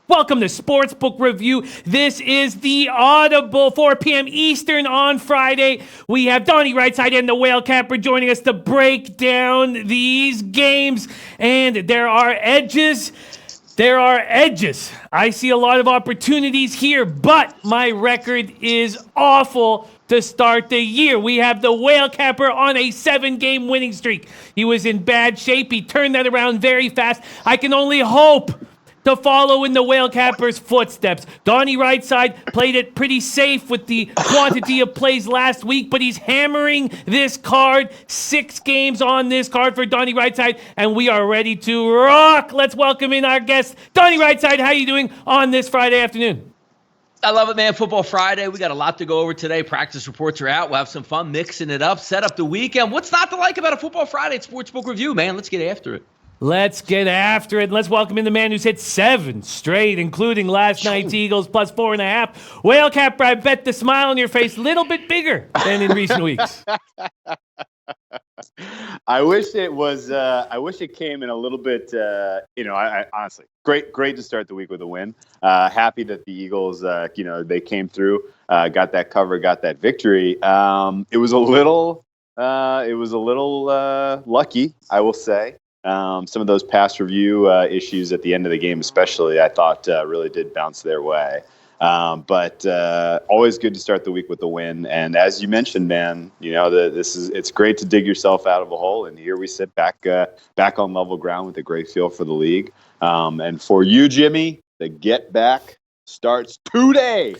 Welcome to Sportsbook Review. This is the Audible, 4 p.m. Eastern on Friday. We have Donnie, RightSide, and the Whale Camper joining us to break down these games. And there are edges. There are edges. I see a lot of opportunities here, but my record is awful to start the year. We have the Whale Camper on a 7-game winning streak. He was in bad shape. He turned that around very fast. I can only hope to follow in the Whale Camper's footsteps. Donnie RightSide played it pretty safe with the quantity of plays last week, but he's hammering this card. 6 games on this card for Donnie RightSide, and we are ready to rock. Let's welcome in our guest, Donnie RightSide. How are you doing on this Friday afternoon? I love it, man. Football Friday. We got a lot to go over today. Practice reports are out. We'll have some fun mixing it up, set up the weekend. What's not to like about a Football Friday at Sportsbook Review, man? Let's get after it. Let's get after it. Let's welcome in the man who's hit 7 straight, including last night's Eagles plus 4.5. Whale Camper, I bet the smile on your face a little bit bigger than in recent weeks. I wish it was. I wish it came in a little bit. I honestly, great to start the week with a win. Happy that the Eagles, they came through, got that cover, got that victory. It was a little lucky, I will say. Some of those pass review issues at the end of the game, especially, I thought really did bounce their way. But always good to start the week with a win. And as you mentioned, man, it's great to dig yourself out of a hole. And here we sit back on level ground with a great feel for the league. And for you, Jimmy, the get back starts today.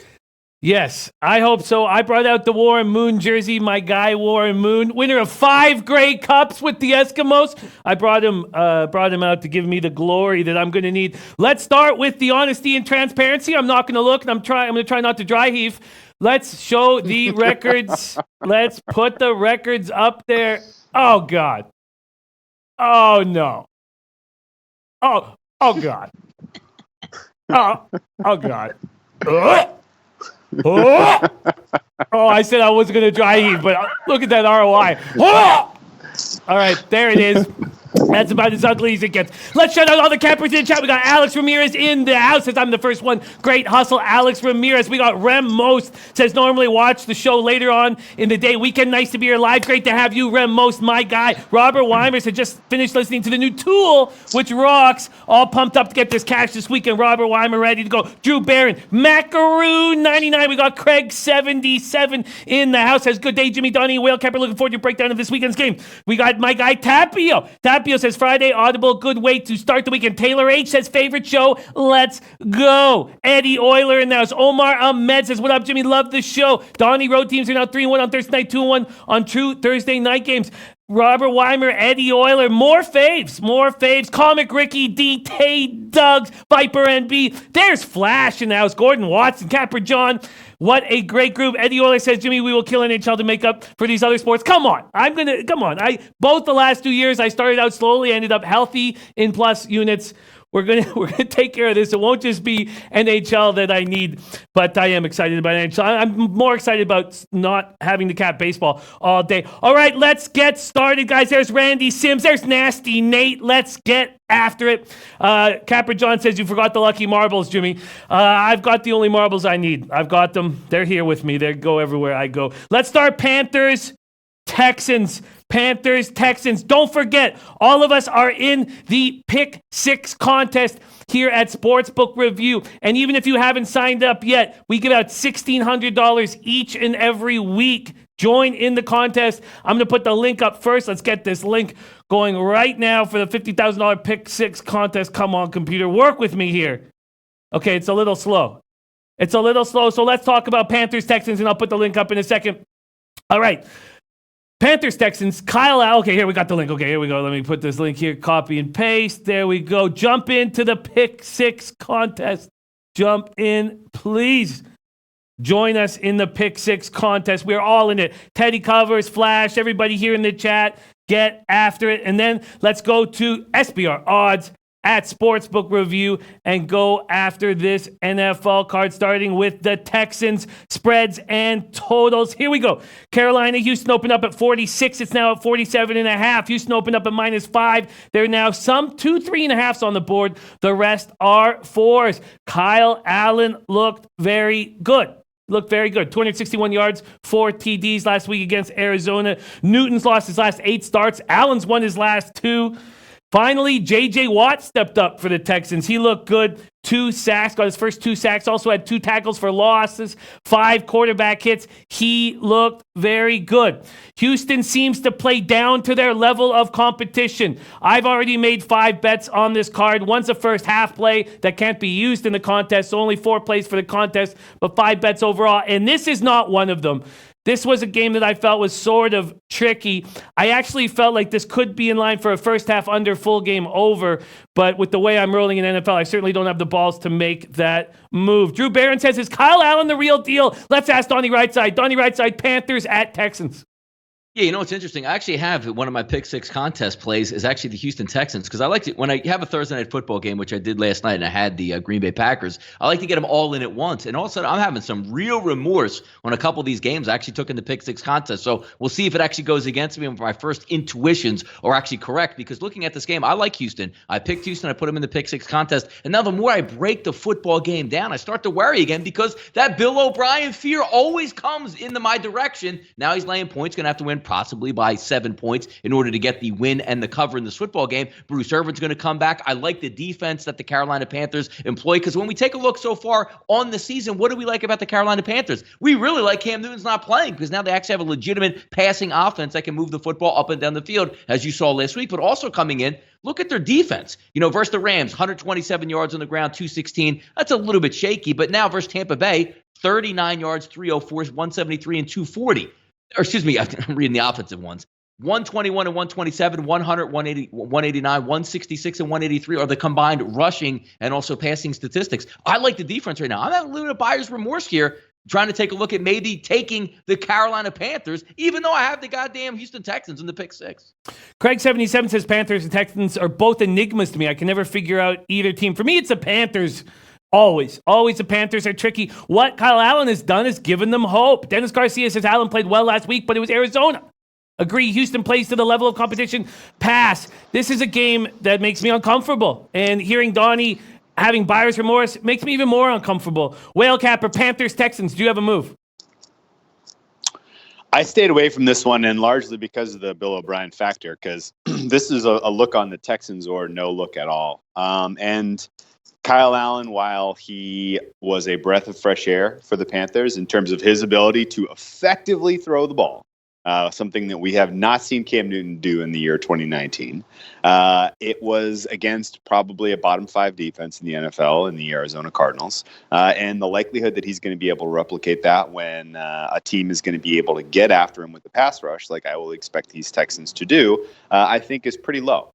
Yes, I hope so. I brought out the Warren Moon jersey. My guy, Warren Moon, winner of 5 Grey Cups with the Eskimos. I brought him out to give me the glory that I'm going to need. Let's start with the honesty and transparency. I'm not going to look, and I'm going to try not to dry heave. Let's show the records. Let's put the records up there. Oh, God. Oh, no. Oh, God. Oh, God. I said I wasn't going to dry heave, but look at that ROI. All right, there it is. That's about as ugly as it gets. Let's shout out all the campers in the chat. We got Alex Ramirez in the house, says I'm the first one. Great hustle, Alex Ramirez. We got Rem Most, says normally watch the show later on in the day. Weekend, nice to be here live. Great to have you, Rem Most, my guy. Robert Weimer said just finished listening to the new Tool, which rocks. All pumped up to get this cash this weekend. Robert Weimer ready to go. Drew Barron, Macaroon 99. We got Craig 77 in the house. Says good day, Jimmy, Donnie, Whale Camper. Looking forward to your breakdown of this weekend's game. We got my guy Tapio. Tapio says Friday Audible, good way to start the weekend. Taylor H says favorite show, let's go. Eddie Euler in the house. Omar Ahmed says what up, Jimmy, love the show. Donnie road teams are now 3-1 on Thursday night, 2-1 on true Thursday night games. Robert Weimer, Eddie Euler, more faves. Comic Ricky, D-Tay, Doug's, Viper NB. There's Flash in the house. Gordon Watson, Capper John. What a great group. Eddie Euler says, Jimmy, we will kill NHL to make up for these other sports. Come on. Both the last 2 years, I started out slowly, ended up healthy in plus units. We're gonna take care of this. It won't just be NHL that I need, but I am excited about NHL. I'm more excited about not having to cap baseball all day. All right, let's get started, guys. There's Randy Sims. There's Nasty Nate. Let's get after it. Capper John says you forgot the lucky marbles, Jimmy. I've got the only marbles I need. I've got them. They're here with me. They go everywhere I go. Let's start Panthers, Texans. Panthers, Texans. Don't forget, all of us are in the Pick 6 contest here at Sportsbook Review. And even if you haven't signed up yet, we give out $1,600 each and every week. Join in the contest. I'm going to put the link up first. Let's get this link going right now for the $50,000 Pick 6 contest. Come on, computer. Work with me here. Okay, it's a little slow. So let's talk about Panthers, Texans, and I'll put the link up in a second. All right. Panthers, Texans, Kyle Allen. Okay, here we got the link. Okay, here we go. Let me put this link here. Copy and paste. There we go. Jump into the Pick 6 contest. Jump in, please. Join us in the Pick 6 contest. We're all in it. Teddy Covers, Flash, everybody here in the chat. Get after it. And then let's go to SBR odds. at Sportsbook Review and go after this NFL card, starting with the Texans, spreads and totals. Here we go. Carolina, Houston opened up at 46. It's now at 47.5. Houston opened up at -5. There are now some 2, 3.5s on the board. The rest are 4s. Kyle Allen looked very good. 261 yards, 4 TDs last week against Arizona. Newton's lost his last 8 starts. Allen's won his last 2. Finally, J.J. Watt stepped up for the Texans. He looked good. 2 sacks, got his first 2 sacks. Also had 2 tackles for losses, 5 quarterback hits. He looked very good. Houston seems to play down to their level of competition. I've already made 5 bets on this card. One's a first half play that can't be used in the contest, so only 4 plays for the contest, but 5 bets overall. And this is not one of them. This was a game that I felt was sort of tricky. I actually felt like this could be in line for a first half under, full game over. But with the way I'm rolling in NFL, I certainly don't have the balls to make that move. Drew Barron says, is Kyle Allen the real deal? Let's ask Donnie RightSide. Donnie RightSide, Panthers at Texans. Yeah, you know what's interesting? I actually have one of my pick 6 contest plays is actually the Houston Texans, because I like to, when I have a Thursday night football game, which I did last night, and I had the Green Bay Packers, I like to get them all in at once. And all of a sudden, I'm having some real remorse on a couple of these games I actually took in the pick 6 contest. So we'll see if it actually goes against me and if my first intuitions are actually correct, because looking at this game, I like Houston. I picked Houston. I put them in the pick 6 contest. And now the more I break the football game down, I start to worry again, because that Bill O'Brien fear always comes into my direction. Now he's laying points, going to have to win possibly by 7 points in order to get the win and the cover in this football game. Bruce Irvin's going to come back. I like the defense that the Carolina Panthers employ, because when we take a look so far on the season, what do we like about the Carolina Panthers? We really like Cam Newton's not playing, because now they actually have a legitimate passing offense that can move the football up and down the field, as you saw last week. But also coming in, look at their defense. Versus the Rams, 127 yards on the ground, 216. That's a little bit shaky. But now versus Tampa Bay, 39 yards, 304, 173, and 240. Or excuse me, I'm reading the offensive ones. 121 and 127, 100, 180, 189, 166, and 183 are the combined rushing and also passing statistics. I like the defense right now. I'm having a little bit of buyer's remorse here, trying to take a look at maybe taking the Carolina Panthers, even though I have the goddamn Houston Texans in the pick 6. Craig77 says Panthers and Texans are both enigmas to me. I can never figure out either team. For me, it's the Panthers. Always the Panthers are tricky. What Kyle Allen has done is given them hope. Dennis Garcia says Allen played well last week, but it was Arizona. Agree, Houston plays to the level of competition. Pass. This is a game that makes me uncomfortable. And hearing Donnie having buyer's remorse makes me even more uncomfortable. Whale Capper, Panthers, Texans, do you have a move? I stayed away from this one, and largely because of the Bill O'Brien factor, because this is a look on the Texans or no look at all. And Kyle Allen, while he was a breath of fresh air for the Panthers in terms of his ability to effectively throw the ball, something that we have not seen Cam Newton do in the year 2019. It was against probably a bottom 5 defense in the NFL in the Arizona Cardinals. And the likelihood that he's going to be able to replicate that when a team is going to be able to get after him with the pass rush, like I will expect these Texans to do, I think is pretty low.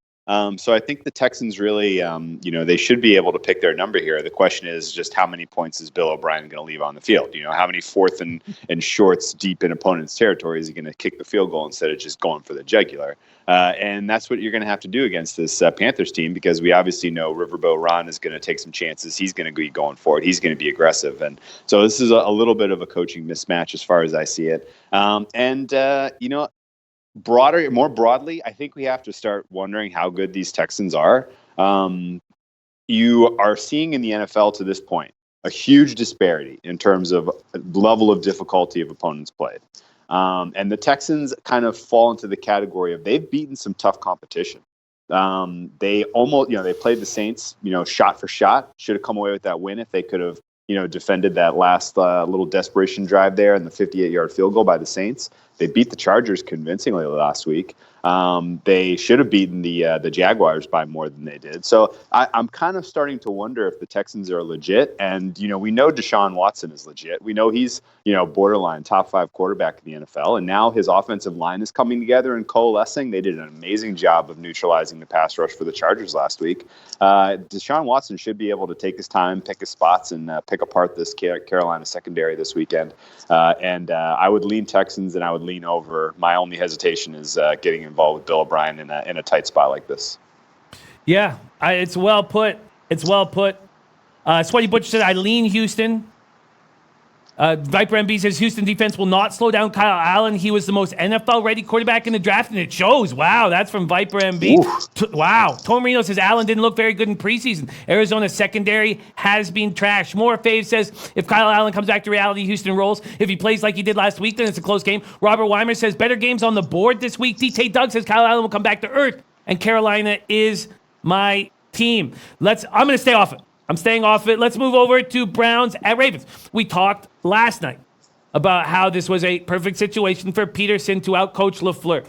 So I think the Texans really, they should be able to pick their number here. The question is just how many points is Bill O'Brien going to leave on the field? How many fourth and shorts deep in opponent's territory is he going to kick the field goal instead of just going for the jugular? And that's what you're going to have to do against this Panthers team, because we obviously know Riverboat Ron is going to take some chances. He's going to be going for it. He's going to be aggressive. And so this is a little bit of a coaching mismatch as far as I see it. More broadly, I think we have to start wondering how good these Texans are. You are seeing in the NFL to this point a huge disparity in terms of level of difficulty of opponents played. And the Texans kind of fall into the category of they've beaten some tough competition. They almost, they played the Saints, shot for shot, should have come away with that win if they could have, defended that last little desperation drive there and the 58-yard field goal by the Saints. They beat the Chargers convincingly last week. They should have beaten the Jaguars by more than they did. So I'm kind of starting to wonder if the Texans are legit. And, we know Deshaun Watson is legit. We know he's, borderline top 5 quarterback in the NFL. And now his offensive line is coming together and coalescing. They did an amazing job of neutralizing the pass rush for the Chargers last week. Deshaun Watson should be able to take his time, pick his spots, and pick apart this Carolina secondary this weekend. And I would lean Texans, and I would lean over. My only hesitation is getting involved with Bill O'Brien in a tight spot like this. Yeah, it's well put. It's well put. Sweaty Butcher said, I lean Houston. Viper MB says Houston defense will not slow down Kyle Allen. He was the most NFL-ready quarterback in the draft, and it shows. Wow, that's from Viper MB. Wow. Tom Marino says Allen didn't look very good in preseason. Arizona's secondary has been trash. More Fave says if Kyle Allen comes back to reality, Houston rolls. If he plays like he did last week, then it's a close game. Robert Weimer says better games on the board this week. DT Doug says Kyle Allen will come back to earth, and Carolina is my team. I'm going to stay off it. I'm staying off it. Let's move over to Browns at Ravens. We talked last night about how this was a perfect situation for Peterson to outcoach LaFleur.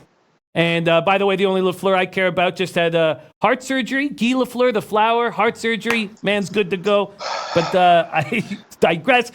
And by the way, the only LaFleur I care about just had heart surgery. Guy LaFleur, the flower, heart surgery. Man's good to go. But I digress.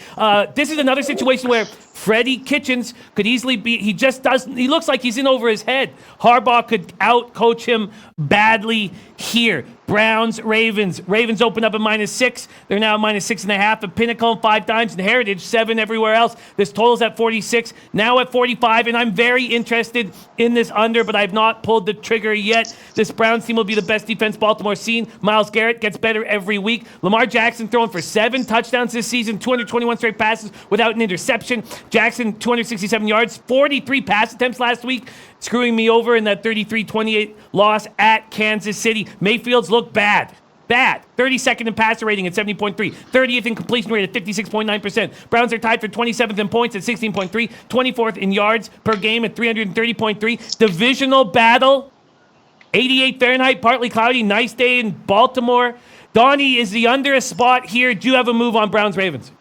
This is another situation where Freddie Kitchens could easily be, he looks like he's in over his head. Harbaugh could outcoach him badly here. Browns, Ravens. Ravens open up at -6. They're now at -6.5 at Pinnacle 5 times, and Heritage 7 everywhere else. This total's at 46, now at 45, and I'm very interested in this under, but I've not pulled the trigger yet. This Browns team will be the best defense Baltimore's seen. Myles Garrett gets better every week. Lamar Jackson throwing for 7 touchdowns this season, 221 straight passes without an interception. Jackson, 267 yards, 43 pass attempts last week, screwing me over in that 33-28 loss at Kansas City. Mayfield's look bad. 32nd in passer rating at 70.3. 30th in completion rate at 56.9%. Browns are tied for 27th in points at 16.3. 24th in yards per game at 330.3. Divisional battle. 88 Fahrenheit, partly cloudy. Nice day in Baltimore. Donnie, is the under a spot here? Do you have a move on Browns-Ravens?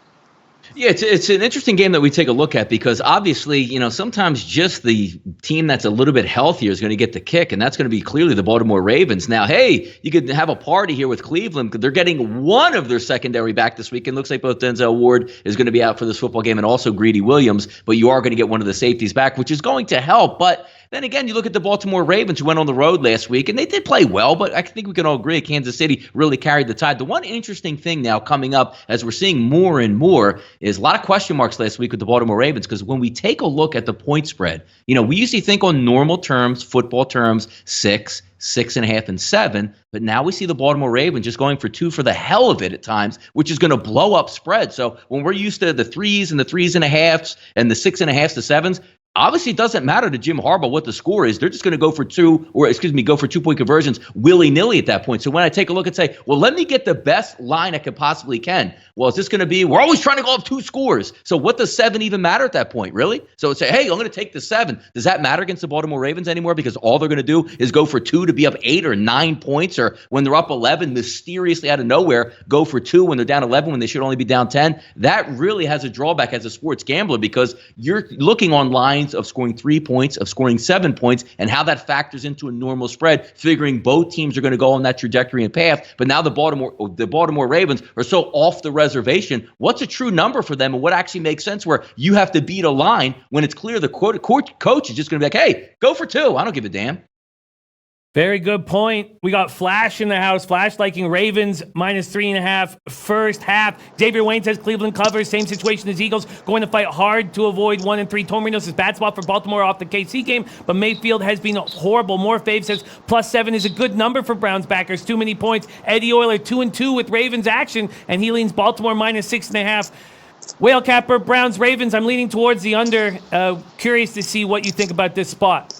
Yeah, it's an interesting game that we take a look at because obviously, sometimes just the team that's a little bit healthier is going to get the kick, and that's going to be clearly the Baltimore Ravens. Now, hey, you could have a party here with Cleveland because they're getting one of their secondary back this week. It looks like both Denzel Ward is going to be out for this football game and also Greedy Williams, but you are going to get one of the safeties back, which is going to help. But then again, you look at the Baltimore Ravens who went on the road last week, and they did play well, but I think we can all agree Kansas City really carried the tide. The one interesting thing now coming up as we're seeing more and more is a lot of question marks last week with the Baltimore Ravens because when we take a look at the point spread, we usually think on normal terms, football terms, 6, 6.5, and 7, but now we see the Baltimore Ravens just going for 2 for the hell of it at times, which is going to blow up spread. So when we're used to the 3s and the 3.5s and the 6.5s to 7s, obviously, it doesn't matter to Jim Harbaugh what the score is. They're just going to go for 2-point conversions willy-nilly at that point. So when I take a look and say, well, let me get the best line I could possibly can. Well, is this going to be, we're always trying to go up 2 scores. So what does 7 even matter at that point, really? So say, hey, I'm going to take the 7. Does that matter against the Baltimore Ravens anymore? Because all they're going to do is go for 2 to be up 8 or 9 points, or when they're up 11, mysteriously out of nowhere, go for 2 when they're down 11 when they should only be down 10. That really has a drawback as a sports gambler because you're looking on lines of scoring 3 points, of scoring 7 points, and how that factors into a normal spread, figuring both teams are going to go on that trajectory and path. But now the Baltimore Ravens are so off the reservation. What's a true number for them, and what actually makes sense where you have to beat a line when it's clear the coach is just going to be like, hey, go for 2. I don't give a damn. Very good point. We got Flash in the house. Flash liking Ravens -3.5 first half. Xavier Wayne says Cleveland covers. Same situation as Eagles. Going to fight hard to avoid 1 and 3. Tom Marino says bad spot for Baltimore off the KC game, but Mayfield has been horrible. More Fave says +7 is a good number for Browns backers. Too many points. Eddie Euler 2-2 with Ravens action, and he leans Baltimore -6.5. Whale Capper, Browns, Ravens. I'm leaning towards the under. Curious to see what you think about this spot.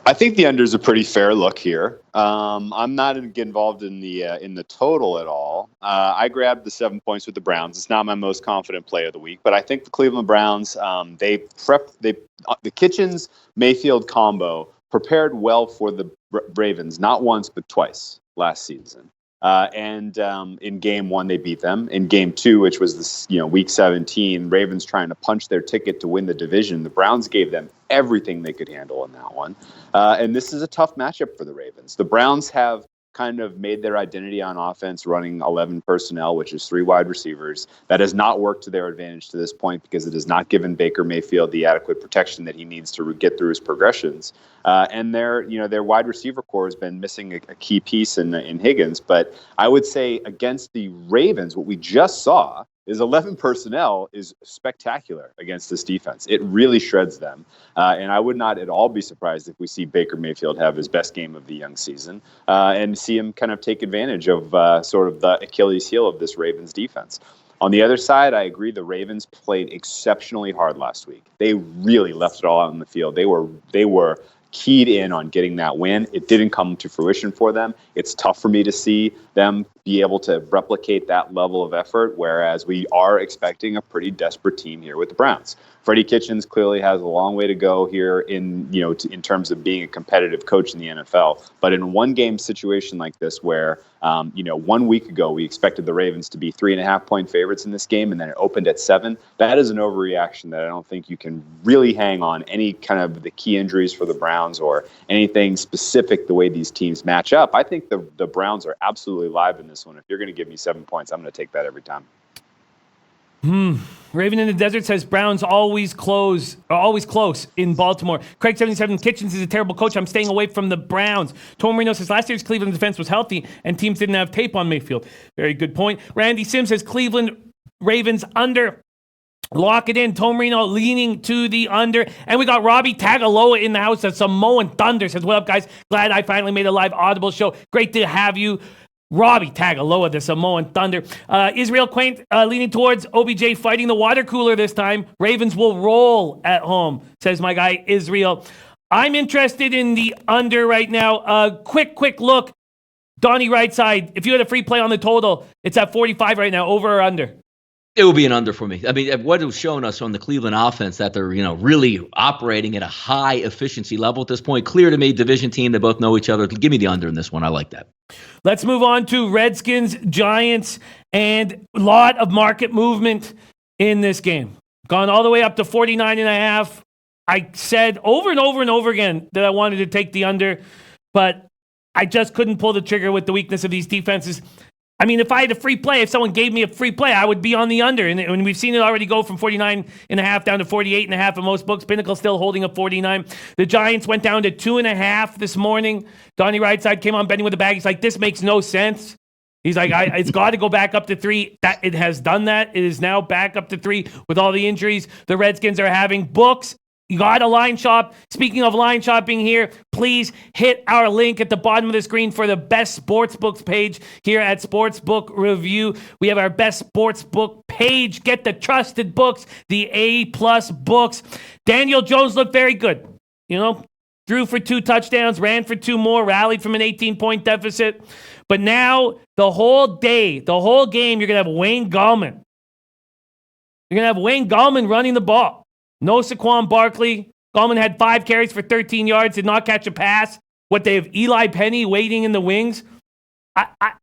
I think the under is a pretty fair look here. I'm not involved in the total at all. I grabbed the 7 points with the Browns. It's not my most confident play of the week, but I think the Cleveland Browns, the Kitchens Mayfield combo prepared well for the Ravens, not once but twice last season. And in game 1, they beat them. In game 2, which was this, week 17, Ravens trying to punch their ticket to win the division. The Browns gave them everything they could handle in that one. And this is a tough matchup for the Ravens. The Browns have kind of made their identity on offense running 11 personnel, which is 3 wide receivers. That has not worked to their advantage to this point because it has not given Baker Mayfield the adequate protection that he needs to get through his progressions. And their wide receiver core has been missing a key piece in Higgins. But I would say against the Ravens, what we just saw is 11 personnel is spectacular against this defense. It really shreds them. And I would not at all be surprised if we see Baker Mayfield have his best game of the young season and see him kind of take advantage of sort of the Achilles heel of this Ravens defense. On the other side, I agree the Ravens played exceptionally hard last week. They really left it all out in the field. They were keyed in on getting that win. It didn't come to fruition for them. It's tough for me to see them be able to replicate that level of effort, whereas we are expecting a pretty desperate team here with the Browns. Freddie Kitchens clearly has a long way to go here in terms of being a competitive coach in the NFL. But in one game situation like this, where 1 week ago we expected the Ravens to be 3.5-point favorites in this game, and then it opened at 7. That is an overreaction that I don't think you can really hang on any kind of the key injuries for the Browns or anything specific the way these teams match up. I think the Browns are absolutely live in this one. If you're going to give me 7 points, I'm going to take that every time. Raven in the Desert says Browns always close in Baltimore. Craig 77, Kitchens is a terrible coach. I'm staying away from the Browns. Tom Marino says last year's Cleveland defense was healthy and teams didn't have tape on Mayfield. Very good point. Randy Sims says Cleveland Ravens under. Lock it in. Tom Marino leaning to the under. And we got Robbie Tagaloa in the house. That's Samoan Thunder. Says, what up, guys? Glad I finally made a live Audible show. Great to have you. Robbie Tagaloa, the Samoan Thunder. Israel Quaint leaning towards OBJ fighting the water cooler this time. Ravens will roll at home, says my guy Israel. I'm interested in the under right now. Quick look. Donnie RightSide, if you had a free play on the total, it's at 45 right now, over or under? It will be an under for me. I mean, what it was showing us on the Cleveland offense that they're, really operating at a high efficiency level at this point. Clear to me, division team, they both know each other. Give me the under in this one. I like that. Let's move on to Redskins, Giants, and a lot of market movement in this game. Gone all the way up to 49.5. I said over and over and over again that I wanted to take the under, but I just couldn't pull the trigger with the weakness of these defenses. I mean, if I had a free play, if someone gave me a free play, I would be on the under. And we've seen it already go from 49.5 down to 48.5 in most books. Pinnacle still holding up 49. The Giants went down to 2.5 this morning. Donnie RightSide came on betting with a bag. He's like, this makes no sense. He's like, it's got to go back up to 3. That it has done that. It is now back up to 3 with all the injuries the Redskins are having. Books. You got a line shop. Speaking of line shopping here, please hit our link at the bottom of the screen for the best sportsbooks page here at Sportsbook Review. We have our best sportsbook page. Get the trusted books, the A+ books. Daniel Jones looked very good. Threw for 2 touchdowns, ran for 2 more, rallied from an 18-point deficit. But now the whole game, you're going to have Wayne Gallman. You're going to have Wayne Gallman running the ball. No Saquon Barkley. Gallman had 5 carries for 13 yards, did not catch a pass. They have Eli Penny waiting in the wings. I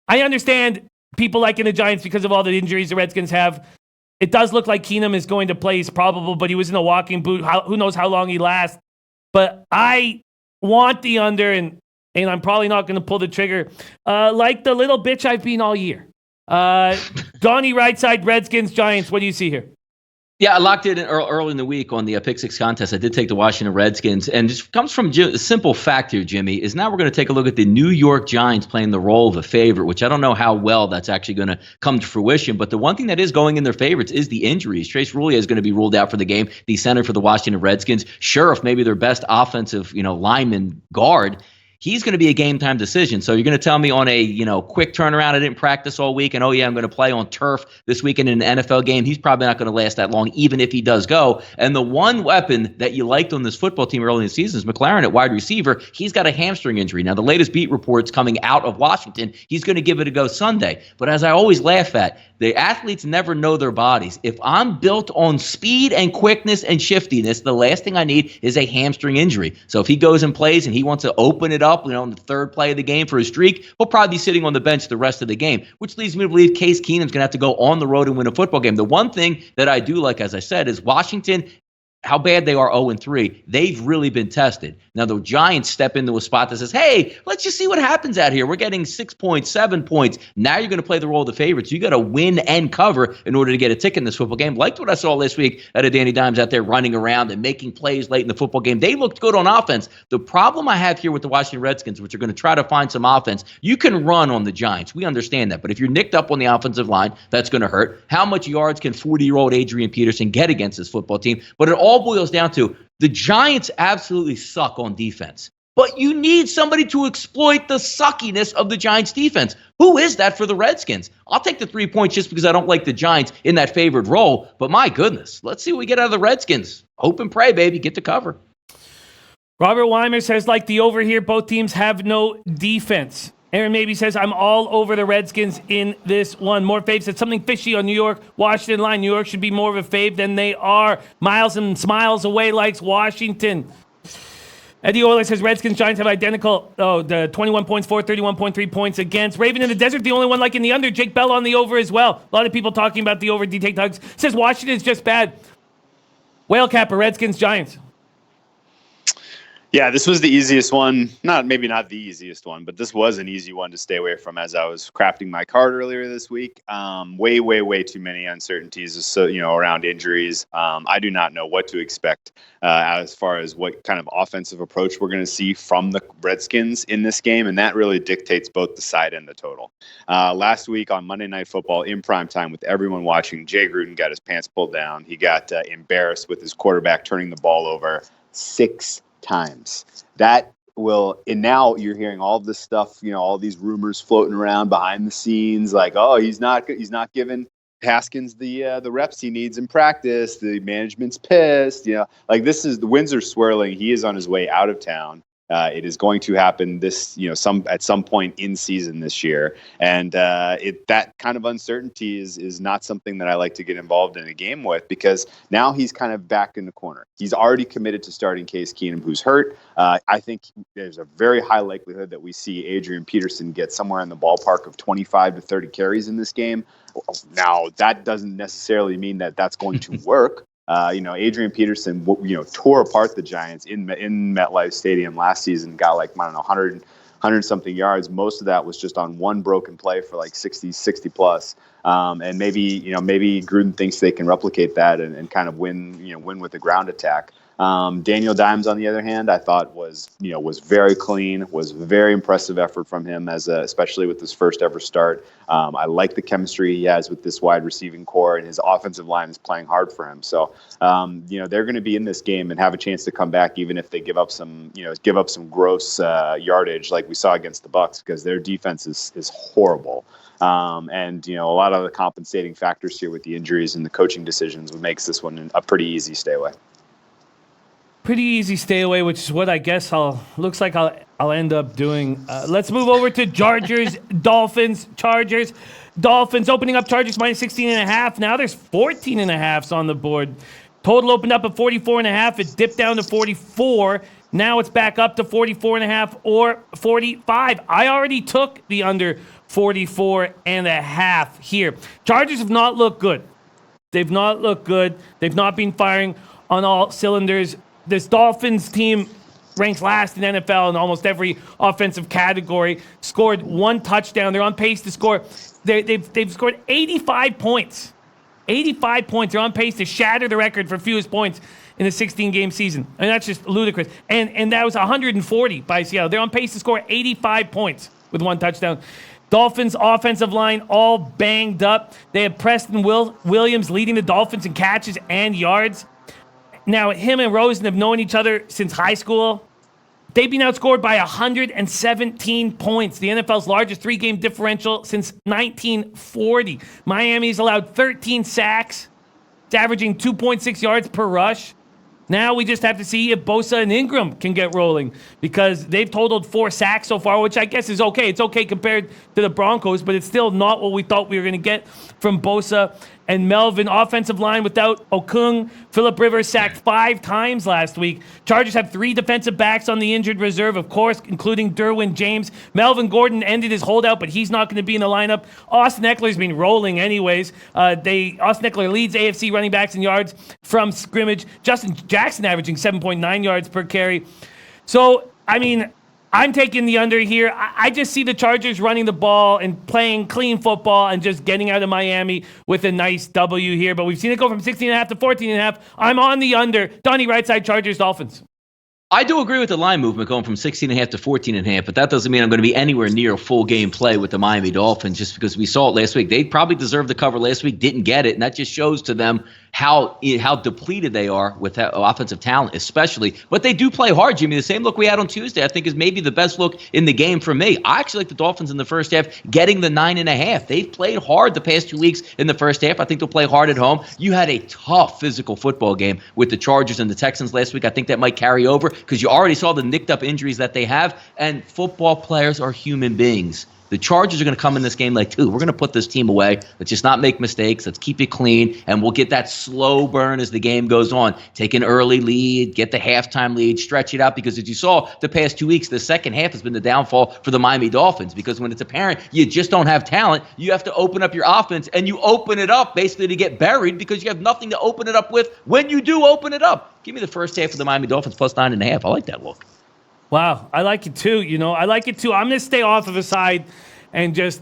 understand people liking the Giants because of all the injuries the Redskins have. It does look like Keenum is going to play. He's probable, but he was in a walking boot. Who knows how long he lasts. But I want the under, and I'm probably not going to pull the trigger like the little bitch I've been all year. Donnie RightSide, Redskins, Giants. What do you see here? Yeah, I locked it in early in the week on the Pick 6 contest. I did take the Washington Redskins. And it comes from a simple fact here, Jimmy, is now we're going to take a look at the New York Giants playing the role of a favorite, which I don't know how well that's actually going to come to fruition. But the one thing that is going in their favorites is the injuries. Trace Rullier is going to be ruled out for the game, the center for the Washington Redskins. Sheriff, maybe their best offensive lineman guard. He's going to be a game-time decision. So you're going to tell me on a quick turnaround, I didn't practice all week, and I'm going to play on turf this weekend in an NFL game. He's probably not going to last that long, even if he does go. And the one weapon that you liked on this football team early in the season is McLaren at wide receiver. He's got a hamstring injury. Now, the latest beat reports coming out of Washington, he's going to give it a go Sunday. But as I always laugh at, the athletes never know their bodies. If I'm built on speed and quickness and shiftiness, the last thing I need is a hamstring injury. So if he goes and plays and he wants to open it up, on the 3rd play of the game for his streak, he'll probably be sitting on the bench the rest of the game, which leads me to believe Case Keenum's going to have to go on the road and win a football game. The one thing that I do like, as I said, is Washington how bad they are 0-3, they've really been tested. Now, the Giants step into a spot that says, hey, let's just see what happens out here. We're getting 6 points, 7 points. Now you're going to play the role of the favorites. You got to win and cover in order to get a ticket in this football game. Liked what I saw last week out of Danny Dimes out there running around and making plays late in the football game. They looked good on offense. The problem I have here with the Washington Redskins, which are going to try to find some offense, you can run on the Giants. We understand that. But if you're nicked up on the offensive line, that's going to hurt. How much yards can 40-year-old Adrian Peterson get against this football team? But it all boils down to the Giants absolutely suck on defense. But you need somebody to exploit the suckiness of the Giants' defense. Who is that for the Redskins? I'll take the 3 points just because I don't like the Giants in that favored role. But my goodness, let's see what we get out of the Redskins. Hope and pray, baby. Get to cover. Robert Weimer says, like the over here, both teams have no defense. Aaron Maybe says, I'm all over the Redskins in this one. More fave said something fishy on New York, Washington line. New York should be more of a fave than they are. Miles and Smiles away likes Washington. Eddie Euler says Redskins, Giants have identical. Oh, the 21 points for, 31.3 points against. Raven in the Desert, the only one liking the under. Jake Bell on the over as well. A lot of people talking about the over. D-Take Tugs says Washington is just bad. Whale Capper, Redskins, Giants. Yeah, this was the easiest one. Maybe not the easiest one, but this was an easy one to stay away from as I was crafting my card earlier this week. Way too many uncertainties, so around injuries. I do not know what to expect as far as what kind of offensive approach we're going to see from the Redskins in this game, and that really dictates both the side and the total. Last week on Monday Night Football in primetime with everyone watching, Jay Gruden got his pants pulled down. He got embarrassed with his quarterback turning the ball over 6 times. That will, and now you're hearing all this stuff, all these rumors floating around behind the scenes, like, oh, he's not giving Haskins the reps he needs in practice. The management's pissed. Like the winds are swirling. He is on his way out of town. It is going to happen at some point in season this year, and that kind of uncertainty is not something that I like to get involved in a game with, because now he's kind of back in the corner. He's already committed to starting Case Keenum, who's hurt. I think there's a very high likelihood that we see Adrian Peterson get somewhere in the ballpark of 25 to 30 carries in this game. Now, that doesn't necessarily mean that that's going to work. Adrian Peterson, tore apart the Giants in MetLife Stadium last season, got 100 something yards. Most of that was just on one broken play for 60 plus. And maybe Gruden thinks they can replicate that and kind of win with the ground attack. Daniel Dimes, on the other hand, I thought was very clean, was very impressive effort from him especially with his first ever start. I like the chemistry he has with this wide receiving core, and his offensive line is playing hard for him. So, they're going to be in this game and have a chance to come back, even if they give up some gross yardage like we saw against the Bucs, because their defense is horrible. And a lot of the compensating factors here with the injuries and the coaching decisions makes this one a pretty easy stay away. Pretty easy stay away, which is what I guess I'll end up doing. Let's move over to Chargers, Dolphins. Dolphins opening up Chargers minus 16.5. Now there's 14.5s on the board. Total opened up at 44.5. It dipped down to 44. Now it's back up to 44.5 or 45. I already took the under 44.5 here. Chargers have not looked good. They've not been firing on all cylinders. This Dolphins team ranks last in NFL in almost every offensive category. Scored 1 touchdown. They're on pace to score. They've scored 85 points. 85 points. They're on pace to shatter the record for fewest points in a 16-game season. And that's just ludicrous. And that was 140 by Seattle. They're on pace to score 85 points with 1 touchdown. Dolphins offensive line all banged up. They have Preston Williams leading the Dolphins in catches and yards. Now, him and Rosen have known each other since high school. They've been outscored by 117 points, the NFL's largest 3-game differential since 1940. Miami's allowed 13 sacks. It's averaging 2.6 yards per rush. Now we just have to see if Bosa and Ingram can get rolling, because they've totaled 4 sacks so far, which I guess is okay. It's okay compared to the Broncos, but it's still not what we thought we were going to get from Bosa and Melvin. Offensive line without Okung. Phillip Rivers sacked 5 times last week. Chargers have 3 defensive backs on the injured reserve, of course, including Derwin James. Melvin Gordon ended his holdout, but he's not going to be in the lineup. Austin Eckler's been rolling anyways. Austin Eckler leads AFC running backs in yards from scrimmage. Justin Jackson averaging 7.9 yards per carry. So, I mean, I'm taking the under here. I just see the Chargers running the ball and playing clean football and just getting out of Miami with a nice W here. But we've seen it go from 16.5 to 14.5. I'm on the under. Donnie, right side, Chargers, Dolphins. I do agree with the line movement going from 16.5 to 14.5, but that doesn't mean I'm going to be anywhere near a full game play with the Miami Dolphins just because we saw it last week. They probably deserved the cover last week, didn't get it, and that just shows to them how depleted they are with that offensive talent, especially. But they do play hard, Jimmy. The same look we had on Tuesday, I think, is maybe the best look in the game for me. I actually like the Dolphins in the first half getting the 9.5. They've played hard the past 2 weeks in the first half. I think they'll play hard at home. You had a tough physical football game with the Chargers and the Texans last week. I think that might carry over because you already saw the nicked up injuries that they have, and football players are human beings. The Chargers are going to come in this game like, we're going to put this team away. Let's just not make mistakes. Let's keep it clean, and we'll get that slow burn as the game goes on. Take an early lead, get the halftime lead, stretch it out, because as you saw the past 2 weeks, the second half has been the downfall for the Miami Dolphins, because when it's apparent you just don't have talent, you have to open up your offense, and you open it up basically to get buried because you have nothing to open it up with when you do open it up. Give me the first half of the Miami Dolphins plus 9.5. I like that look. Wow, I like it too. I like it too. I'm going to stay off of the side and just,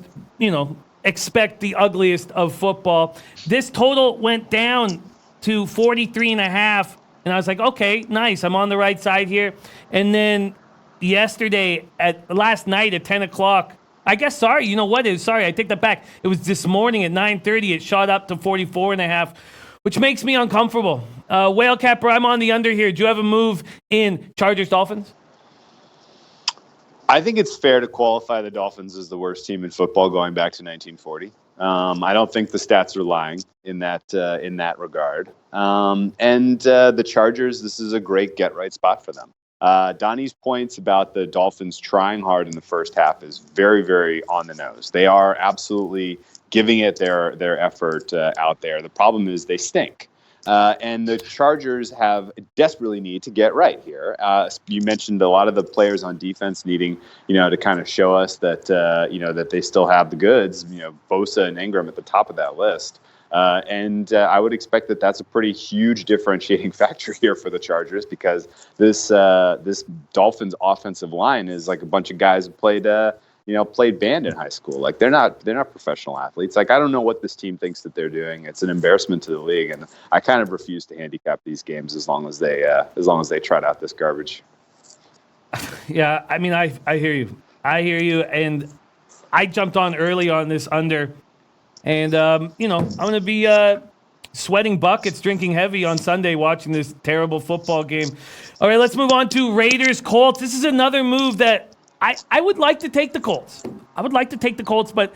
expect the ugliest of football. This total went down to 43.5, and I was like, okay, nice. I'm on the right side here. And then last night at 10 o'clock, I guess, sorry, you know what? Sorry, I take that back. It was this morning at 9:30. It shot up to 44.5, which makes me uncomfortable. Whale Capper, I'm on the under here. Do you have a move in Chargers Dolphins? I think it's fair to qualify the Dolphins as the worst team in football going back to 1940. I don't think the stats are lying in that regard. And the Chargers, this is a great get-right spot for them. Donnie's points about the Dolphins trying hard in the first half is very, very on the nose. They are absolutely giving it their effort out there. The problem is they stink. And the Chargers desperately need to get right here. You mentioned a lot of the players on defense needing, to kind of show us that, that they still have the goods. Bosa and Ingram at the top of that list. And I would expect that that's a pretty huge differentiating factor here for the Chargers, because this Dolphins offensive line is like a bunch of guys who played band in high school. Like they're not professional athletes. Like I don't know what this team thinks that they're doing. It's an embarrassment to the league, and I kind of refuse to handicap these games as long as they trot out this garbage. Yeah, I mean, I hear you. And I jumped on early on this under, and I'm going to be sweating buckets, drinking heavy on Sunday, watching this terrible football game. All right, let's move on to Raiders Colts. This is another move that I would like to take the Colts. But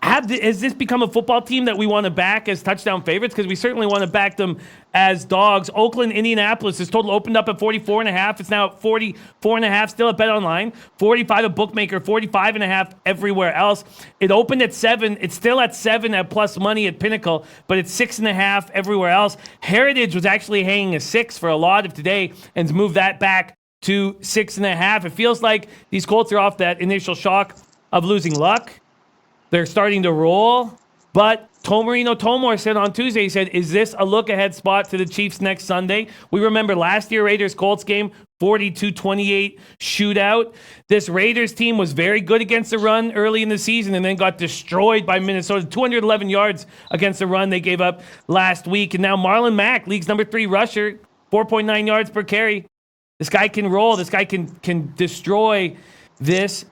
has this become a football team that we want to back as touchdown favorites? Because we certainly want to back them as dogs. Oakland, Indianapolis, this total opened up at 44.5. It's now at 44.5, still at Bet Online. 45 at Bookmaker, 45.5 everywhere else. It opened at 7. It's still at 7 at Plus Money at Pinnacle, but it's 6.5 everywhere else. Heritage was actually hanging a 6 for a lot of today and moved that back to 6.5. It feels like these Colts are off that initial shock of losing luck. They're starting to roll. But Tomarino Tomor said on Tuesday, he said, is this a look-ahead spot to the Chiefs next Sunday? We remember last year Raiders-Colts game, 42-28 shootout. This Raiders team was very good against the run early in the season and then got destroyed by Minnesota. 211 yards against the run they gave up last week. And now Marlon Mack, league's number 3 rusher, 4.9 yards per carry. This guy can roll. This guy can destroy this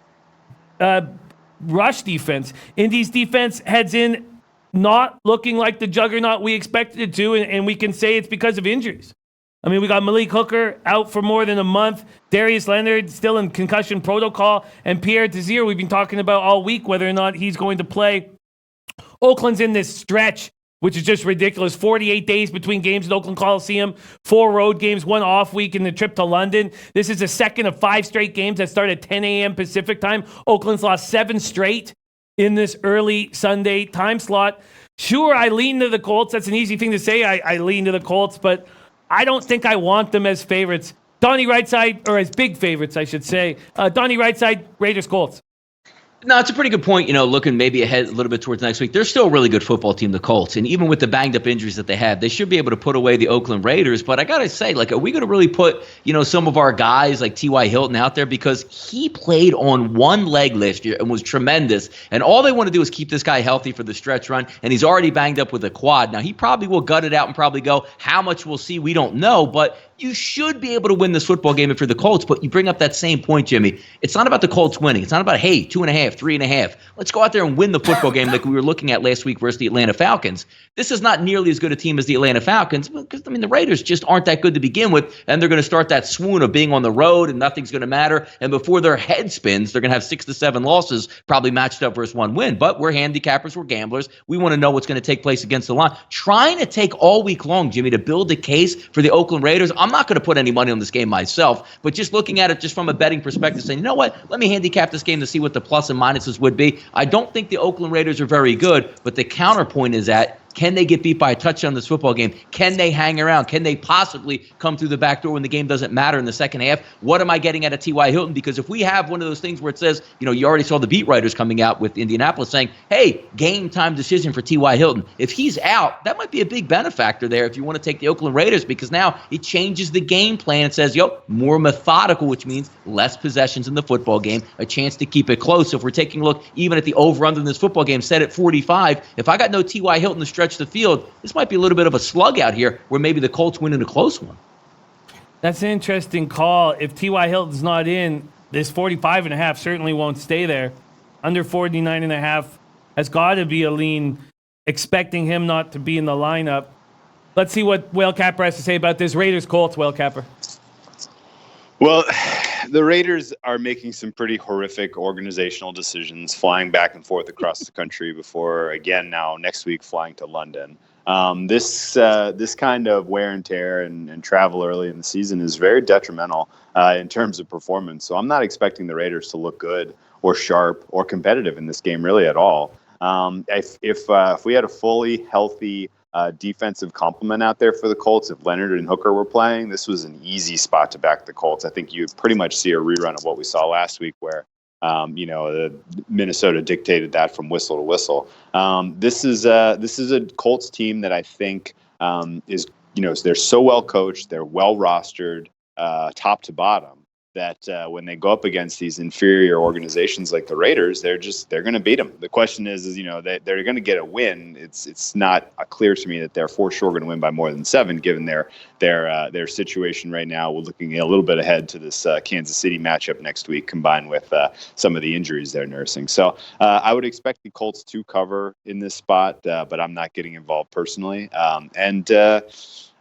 rush defense. Indy's defense heads in not looking like the juggernaut we expected it to, and we can say it's because of injuries. I mean, we got Malik Hooker out for more than a month. Darius Leonard still in concussion protocol. And Pierre Desir, we've been talking about all week whether or not he's going to play. Oakland's in this stretch, which is just ridiculous. 48 days between games at Oakland Coliseum, 4 road games, 1 off week in the trip to London. This is the second of 5 straight games that start at 10 a.m. Pacific time. Oakland's lost 7 straight in this early Sunday time slot. Sure, I lean to the Colts. That's an easy thing to say. I lean to the Colts, but I don't think I want them as favorites. Donnie RightSide, or as big favorites, I should say. Donnie RightSide, Raiders Colts. No, it's a pretty good point. Looking maybe ahead a little bit towards next week, they're still a really good football team, the Colts. And even with the banged up injuries that they have, they should be able to put away the Oakland Raiders. But I got to say, are we going to really put, some of our guys like T.Y. Hilton out there? Because he played on one leg last year and was tremendous. And all they want to do is keep this guy healthy for the stretch run. And he's already banged up with a quad. Now, he probably will gut it out and probably go. How much we'll see, we don't know. But you should be able to win this football game if you're the Colts. But you bring up that same point, Jimmy. It's not about the Colts winning. It's not about, hey, 2.5, 3.5. Let's go out there and win the football game like we were looking at last week versus the Atlanta Falcons. This is not nearly as good a team as the Atlanta Falcons because, the Raiders just aren't that good to begin with, and they're going to start that swoon of being on the road and nothing's going to matter. And before their head spins, they're going to have 6 to 7 losses probably matched up versus 1 win. But we're handicappers, we're gamblers. We want to know what's going to take place against the line. Trying to take all week long, Jimmy, to build a case for the Oakland Raiders. I'm not going to put any money on this game myself, but just looking at it just from a betting perspective, saying, you know what, let me handicap this game to see what the plus and minuses would be. I don't think the Oakland Raiders are very good, but the counterpoint is that can they get beat by a touchdown in this football game? Can they hang around? Can they possibly come through the back door when the game doesn't matter in the second half? What am I getting at a T.Y. Hilton? Because if we have one of those things where it says, you already saw the beat writers coming out with Indianapolis saying, hey, game time decision for T.Y. Hilton. If he's out, that might be a big benefactor there if you want to take the Oakland Raiders, because now it changes the game plan. It says, more methodical, which means less possessions in the football game, a chance to keep it close. So if we're taking a look even at the over-under in this football game, set at 45, if I got no T.Y. Hilton to stretch the field, this might be a little bit of a slug out here where maybe the Colts win in a close one. That's an interesting call. If T.Y. Hilton's not in, this 45.5 certainly won't stay there. Under 49.5 has got to be a lean, expecting him not to be in the lineup. Let's see what Whale Capper has to say about this Raiders-Colts, Whale Capper. Well, the Raiders are making some pretty horrific organizational decisions, flying back and forth across the country before, again, now next week flying to London. This kind of wear and tear and travel early in the season is very detrimental in terms of performance. So I'm not expecting the Raiders to look good or sharp or competitive in this game really at all. If we had a fully healthy defensive complement out there for the Colts, if Leonard and Hooker were playing, this was an easy spot to back the Colts. I think you pretty much see a rerun of what we saw last week where Minnesota dictated that from whistle to whistle. This is a Colts team that I think is, they're so well coached, they're well rostered, top to bottom, that when they go up against these inferior organizations like the Raiders, they're going to beat them. The question is they're going to get a win. It's not clear to me that they're for sure going to win by more than 7, given their situation right now. We're looking a little bit ahead to this Kansas City matchup next week, combined with some of the injuries they're nursing. So I would expect the Colts to cover in this spot, but I'm not getting involved personally.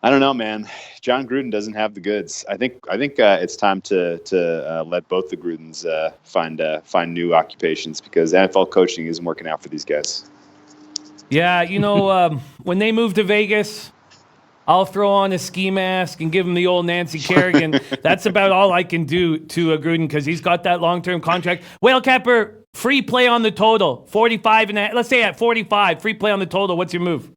I don't know, man. John Gruden doesn't have the goods. I think it's time to let both the Grudens find new occupations, because NFL coaching isn't working out for these guys. Yeah, when they move to Vegas, I'll throw on a ski mask and give him the old Nancy Kerrigan. That's about all I can do to Gruden, because he's got that long-term contract. Whale Capper, free play on the total, 45.5. Let's say at 45, free play on the total. What's your move?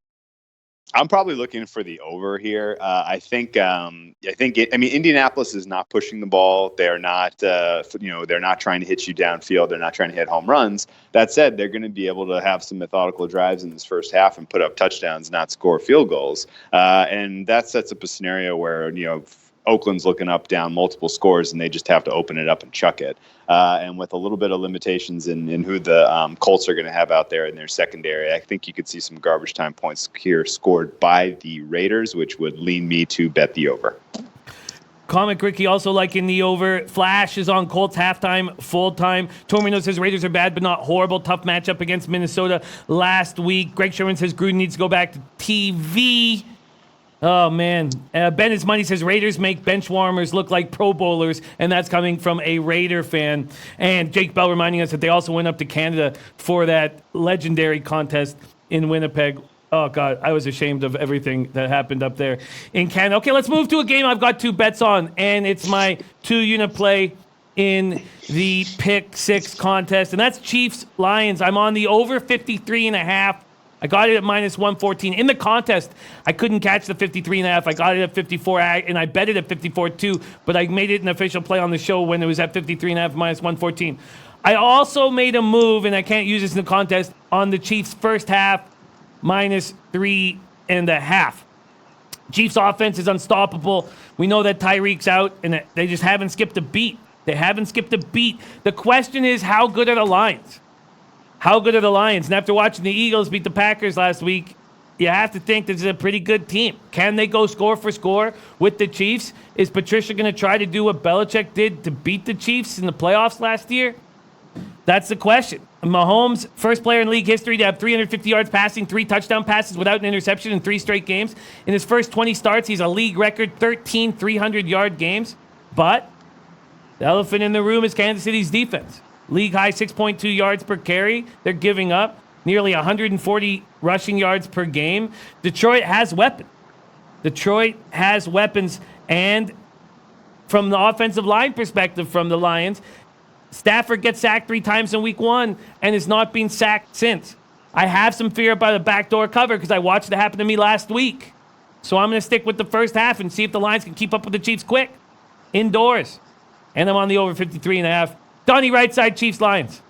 I'm probably looking for the over here. I think Indianapolis is not pushing the ball. They're not, they're not trying to hit you downfield. They're not trying to hit home runs. That said, they're going to be able to have some methodical drives in this first half and put up touchdowns, not score field goals. And that sets up a scenario where, Oakland's looking up, down multiple scores, and they just have to open it up and chuck it. And with a little bit of limitations in who the Colts are going to have out there in their secondary, I think you could see some garbage time points here scored by the Raiders, which would lean me to bet the over. Comic Ricky also liking the over. Flash is on Colts halftime, full-time. Tormino says Raiders are bad but not horrible. Tough matchup against Minnesota last week. Greg Sherman says Gruden needs to go back to TV. Oh, man. Bennett's Money says Raiders make bench warmers look like Pro Bowlers, and that's coming from a Raider fan. And Jake Bell reminding us that they also went up to Canada for that legendary contest in Winnipeg. Oh, God, I was ashamed of everything that happened up there in Canada. Okay, let's move to a game I've got 2 bets on, and it's my 2-unit play in the Pick 6 contest, and that's Chiefs-Lions. I'm on the over 53.5. I got it at minus 114. In the contest, I couldn't catch the 53.5. I got it at 54, and I bet it at 54 too, but I made it an official play on the show when it was at 53.5 minus 114. I also made a move, and I can't use this in the contest, on the Chiefs first half -3.5. Chiefs offense is unstoppable. We know that Tyreek's out, and they just haven't skipped a beat. The question is, how good are the Lions? How good are the Lions? And after watching the Eagles beat the Packers last week, you have to think this is a pretty good team. Can they go score for score with the Chiefs? Is Patricia going to try to do what Belichick did to beat the Chiefs in the playoffs last year? That's the question. Mahomes, first player in league history to have 350 yards passing, 3 touchdown passes without an interception in 3 straight games. In his first 20 starts, he's a league record 13 300-yard games. But the elephant in the room is Kansas City's defense. League high 6.2 yards per carry. They're giving up nearly 140 rushing yards per game. Detroit has weapons. And from the offensive line perspective from the Lions, Stafford gets sacked 3 times in week 1 and has not been sacked since. I have some fear about a backdoor cover because I watched it happen to me last week. So I'm going to stick with the first half and see if the Lions can keep up with the Chiefs quick. Indoors. And I'm on the over 53.5. Donnie, right side, Chiefs, Lions.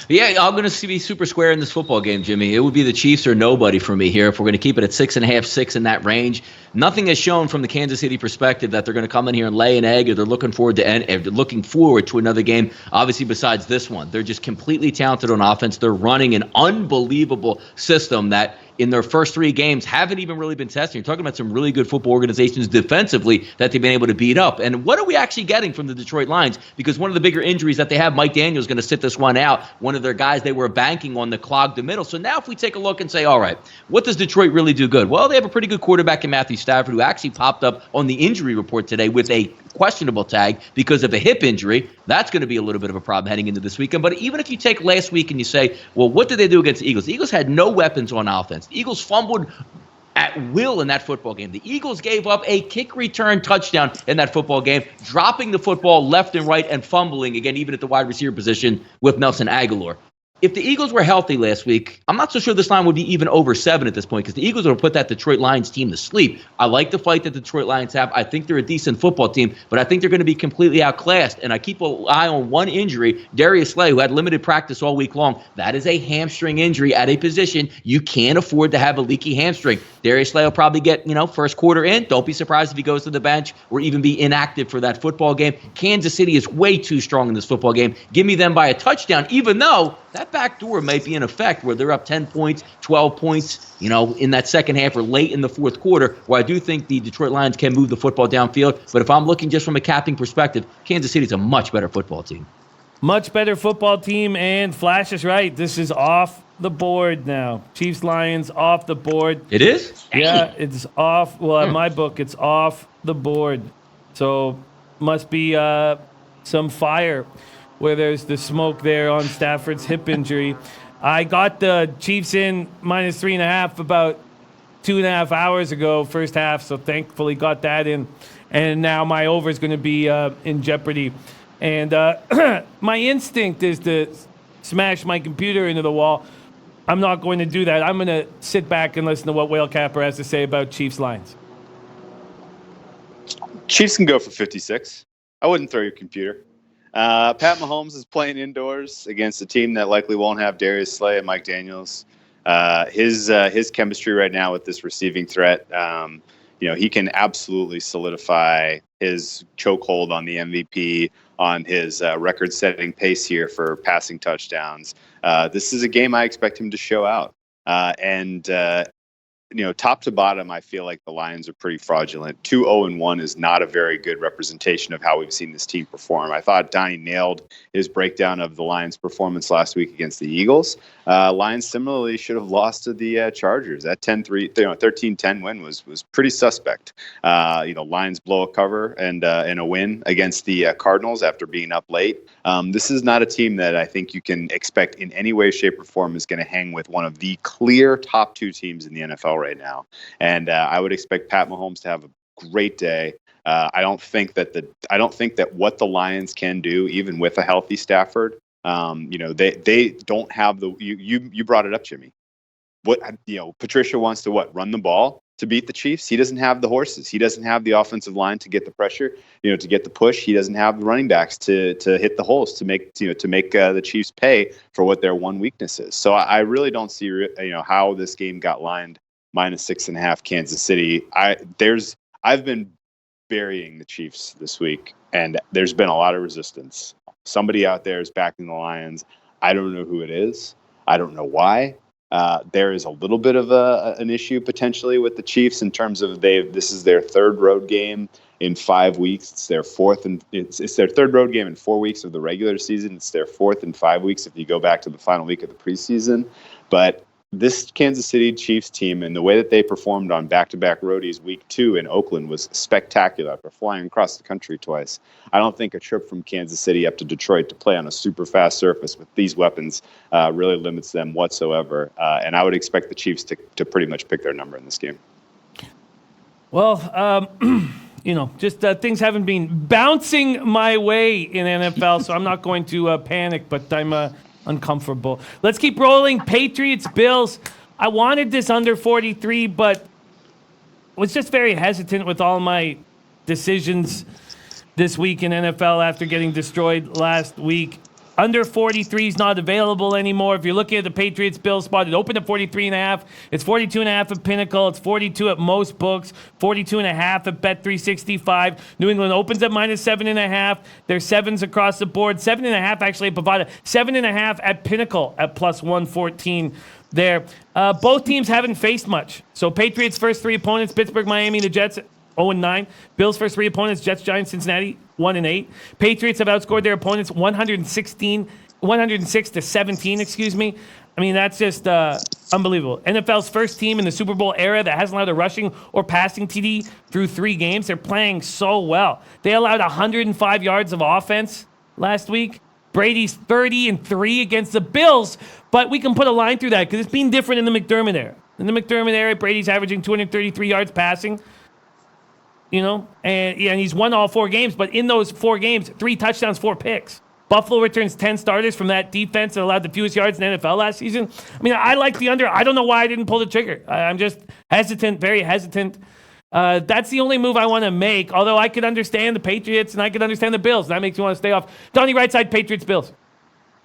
Yeah, I'm going to be super square in this football game, Jimmy. It would be the Chiefs or nobody for me here if we're going to keep it at 6.5, 6 in that range. Nothing has shown from the Kansas City perspective that they're going to come in here and lay an egg, or they're looking forward to another game. Obviously, besides this one, they're just completely talented on offense. They're running an unbelievable system that in their first 3 games haven't even really been tested. You're talking about some really good football organizations defensively that they've been able to beat up. And what are we actually getting from the Detroit Lions? Because one of the bigger injuries that they have, Mike Daniels, going to sit this one out. One of their guys they were banking on that clogged the middle. So now if we take a look and say, all right, what does Detroit really do good? Well, they have a pretty good quarterback in Matthew Stafford, who actually popped up on the injury report today with a questionable tag because of a hip injury. That's going to be a little bit of a problem heading into this weekend. But even if you take last week and you say, well, what did they do against the Eagles? The Eagles had no weapons on offense. The Eagles fumbled at will in that football game. The Eagles gave up a kick return touchdown in that football game, dropping the football left and right and fumbling, again, even at the wide receiver position with Nelson Aguilar. If the Eagles were healthy last week, I'm not so sure this line would be even over 7 at this point, because the Eagles would have put that Detroit Lions team to sleep. I like the fight that the Detroit Lions have. I think they're a decent football team, but I think they're going to be completely outclassed. And I keep an eye on one injury, Darius Slay, who had limited practice all week long. That is a hamstring injury at a position. You can't afford to have a leaky hamstring. Darius Slay will probably get, first quarter in. Don't be surprised if he goes to the bench or even be inactive for that football game. Kansas City is way too strong in this football game. Give me them by a touchdown, even though that back door might be in effect where they're up 10 points, 12 points, in that second half or late in the fourth quarter, where I do think the Detroit Lions can move the football downfield. But if I'm looking just from a capping perspective, Kansas City is a much better football team. Much better football team, and Flash is right. This is off the board now. Chiefs, Lions, off the board. It is? Yeah, it's off. Well, in my book, it's off the board. So must be some fire where there's the smoke there on Stafford's hip injury. I got the Chiefs in -3.5 about 2.5 hours ago, first half, so thankfully got that in. And now my over is going to be in jeopardy. And my instinct is to smash my computer into the wall. I'm not going to do that. I'm going to sit back and listen to what Whale Capper has to say about Chiefs Lions. Chiefs can go for 56. I wouldn't throw your computer. Pat Mahomes is playing indoors against a team that likely won't have Darius Slay and Mike Daniels. His chemistry right now with this receiving threat, he can absolutely solidify his chokehold on the MVP, on his record-setting pace here for passing touchdowns. This is a game I expect him to show out. Top to bottom, I feel like the Lions are pretty fraudulent. 2-0-1 is not a very good representation of how we've seen this team perform. I thought Donnie nailed his breakdown of the Lions' performance last week against the Eagles. Lions similarly should have lost to the Chargers. That 13-10 win was pretty suspect. Lions blow a cover and a win against the Cardinals after being up late. This is not a team that I think you can expect in any way, shape, or form is going to hang with one of the clear top 2 teams in the NFL right now. And I would expect Pat Mahomes to have a great day. I don't think that what the Lions can do, even with a healthy Stafford, they don't have the. You brought it up, Jimmy. Patricia wants to run the ball. to beat the Chiefs. He doesn't have the horses. He doesn't have the offensive line to get the pressure, to get the push. He doesn't have the running backs to hit the holes to make the Chiefs pay for what their one weakness is. So I really don't see how this game got lined -6.5 Kansas City. I've been burying the Chiefs this week, and there's been a lot of resistance. Somebody out there is backing the Lions. I don't know who it is. I don't know why. There is a little bit of an issue potentially with the Chiefs in terms of this is their third road game in 5 weeks. It's their fourth, and it's their third road game in 4 weeks of the regular season. It's their fourth in 5 weeks if you go back to the final week of the preseason. But this Kansas City Chiefs team and the way that they performed on back-to-back roadies week 2 in Oakland was spectacular after flying across the country twice. I don't think a trip from Kansas City up to Detroit to play on a super fast surface with these weapons really limits them whatsoever. And I would expect the Chiefs to pretty much pick their number in this game. Well, things haven't been bouncing my way in NFL, so I'm not going to panic, but I'm uncomfortable. Let's keep rolling. Patriots, Bills. I wanted this under 43, but was just very hesitant with all my decisions this week in NFL after getting destroyed last week. Under 43 is not available anymore. If you're looking at the Patriots Bills spot, it opened at 43.5. It's 42.5 at Pinnacle. It's 42 at most books. 42.5 at Bet365. New England opens at -7.5. There's sevens across the board. 7.5 actually at Bovada. 7.5 at Pinnacle at +114 there. Both teams haven't faced much. So Patriots first 3 opponents: Pittsburgh, Miami, the Jets. 0-9. Bills' first 3 opponents: Jets, Giants, Cincinnati, 1-8. Patriots have outscored their opponents 106 to 17. Excuse me. I mean, that's just unbelievable. NFL's first team in the Super Bowl era that hasn't allowed a rushing or passing TD through 3 games. They're playing so well. They allowed 105 yards of offense last week. Brady's 30-3 against the Bills, but we can put a line through that because it's been different in the McDermott era. In the McDermott era, Brady's averaging 233 yards passing. And he's won all 4 games, but in those 4 games, 3 touchdowns, 4 picks. Buffalo returns 10 starters from that defense that allowed the fewest yards in the NFL last season. I mean, I like the under. I don't know why I didn't pull the trigger. I'm just hesitant, very hesitant. That's the only move I want to make, although I could understand the Patriots and I could understand the Bills. That makes me want to stay off. Donnie, right side, Patriots, Bills.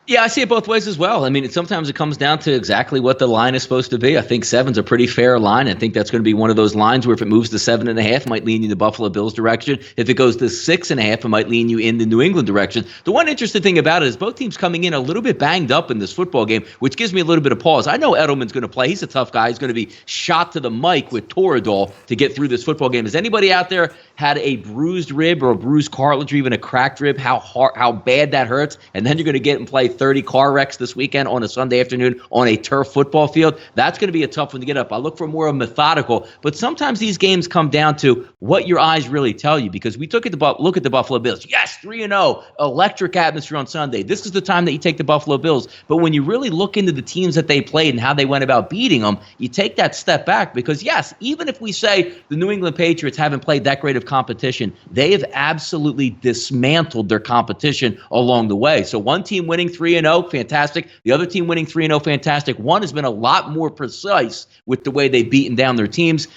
Yeah, I see it both ways as well. I mean, sometimes it comes down to exactly what the line is supposed to be. I think 7's a pretty fair line. I think that's going to be one of those lines where if it moves to 7.5, it might lean you in the Buffalo Bills direction. If it goes to 6.5, it might lean you in the New England direction. The one interesting thing about it is both teams coming in a little bit banged up in this football game, which gives me a little bit of pause. I know Edelman's going to play. He's a tough guy. He's going to be shot to the mic with Toradol to get through this football game. Has anybody out there had a bruised rib or a bruised cartilage or even a cracked rib? How bad that hurts? And then you're going to get and play 30 car wrecks this weekend on a Sunday afternoon on a turf football field. That's going to be a tough one to get up. I look for more of methodical, but sometimes these games come down to what your eyes really tell you, because we look at the Buffalo Bills. Yes, 3-0, electric atmosphere on Sunday. This is the time that you take the Buffalo Bills. But when you really look into the teams that they played and how they went about beating them, you take that step back because, yes, even if we say the New England Patriots haven't played that great of competition, they have absolutely dismantled their competition along the way. So one team winning 3-0, fantastic. The other team winning 3-0, fantastic. One has been a lot more precise with the way they've beaten down their teams.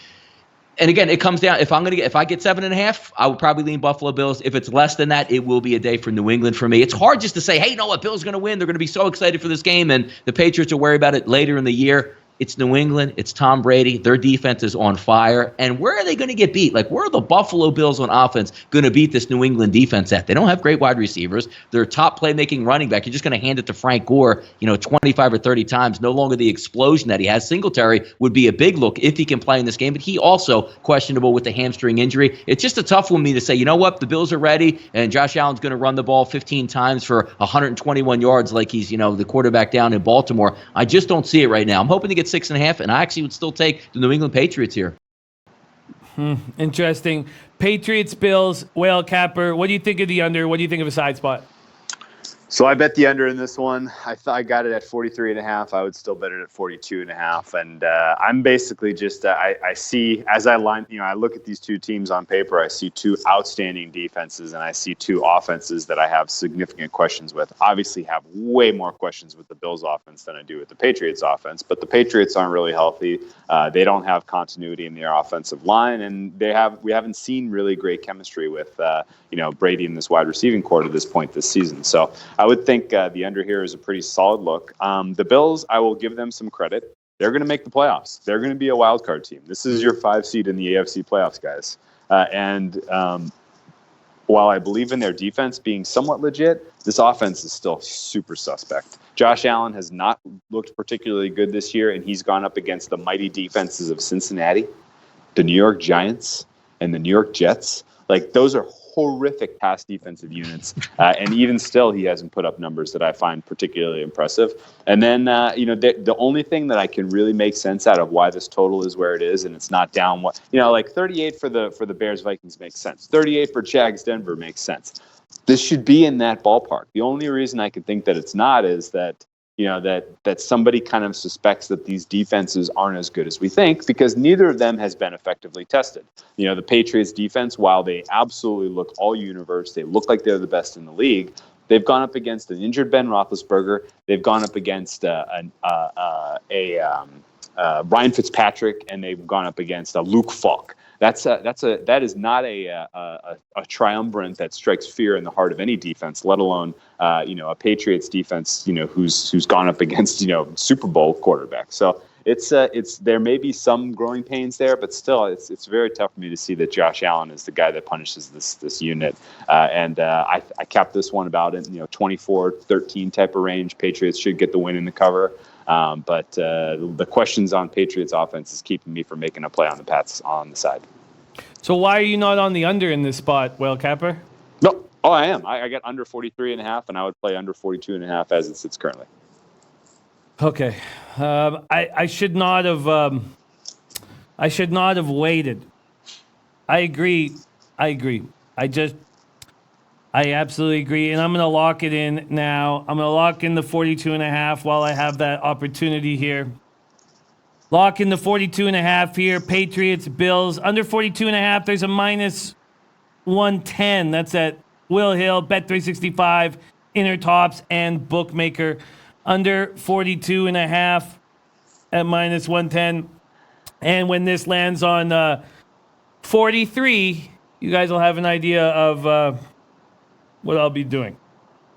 And again, it comes down, if I get 7.5, I would probably lean Buffalo Bills. If it's less than that, it will be a day for New England for me. It's hard just to say, hey, you know what, Bills are going to win. They're going to be so excited for this game, and the Patriots will worry about it later in the year. It's New England. It's Tom Brady. Their defense is on fire. And where are they going to get beat? Like, where are the Buffalo Bills on offense going to beat this New England defense at? They don't have great wide receivers. Their top playmaking running back, you're just going to hand it to Frank Gore, 25 or 30 times. No longer the explosion that he has. Singletary would be a big look if he can play in this game, but he also questionable with the hamstring injury. It's just a tough one for me to say, you know what, the Bills are ready, and Josh Allen's going to run the ball 15 times for 121 yards like he's, the quarterback down in Baltimore. I just don't see it right now. I'm hoping to get 6.5, and I actually would still take the New England Patriots here. Interesting. Patriots, Bills, Whale Capper. What do you think of the under? What do you think of a side spot? So I bet the under in this one. I got it at 43.5. I would still bet it at 42.5. And I'm basically just I see as I look at these two teams on paper. I see two outstanding defenses and I see two offenses that I have significant questions with. Obviously, have way more questions with the Bills' offense than I do with the Patriots' offense. But the Patriots aren't really healthy. They don't have continuity in their offensive line, and we haven't seen really great chemistry with Brady and this wide receiving core at this point this season. So I would think the under here is a pretty solid look. The Bills, I will give them some credit. They're going to make the playoffs. They're going to be a wild card team. This is your 5 seed in the AFC playoffs, guys. While I believe in their defense being somewhat legit, this offense is still super suspect. Josh Allen has not looked particularly good this year, and he's gone up against the mighty defenses of Cincinnati, the New York Giants, and the New York Jets. Like, those are horrific pass defensive units, and even still, he hasn't put up numbers that I find particularly impressive. And then, the only thing that I can really make sense out of why this total is where it is, and it's not down 38 for the Bears Vikings makes sense. 38 for Jags Denver makes sense. This should be in that ballpark. The only reason I can think that it's not is that that somebody kind of suspects that these defenses aren't as good as we think, because neither of them has been effectively tested. The Patriots defense, while they absolutely look all universe, they look like they're the best in the league. They've gone up against an injured Ben Roethlisberger. They've gone up against Ryan Fitzpatrick, and they've gone up against Luke Falk. That is not a triumvirate that strikes fear in the heart of any defense, let alone a Patriots defense who's gone up against Super Bowl quarterback. So it's there may be some growing pains there, but still it's very tough for me to see that Josh Allen is the guy that punishes this unit. I capped this one about in 24-13 type of range. Patriots should get the win in the cover. But the questions on Patriots offense is keeping me from making a play on the Pats on the side. So why are you not on the under in this spot, Whale Capper? No. Oh, I am. I got under 43.5, and I would play under 42.5 as it sits currently. Okay. I should not have waited. I agree. I absolutely agree, and I'm going to lock it in now. I'm going to lock in the 42.5 while I have that opportunity here. Lock in the 42.5 here. Patriots, Bills. Under 42.5, there's a minus 110. That's at Will Hill, Bet365, Intertops, and Bookmaker. Under 42.5 at minus 110. And when this lands on 43, you guys will have an idea of what I'll be doing.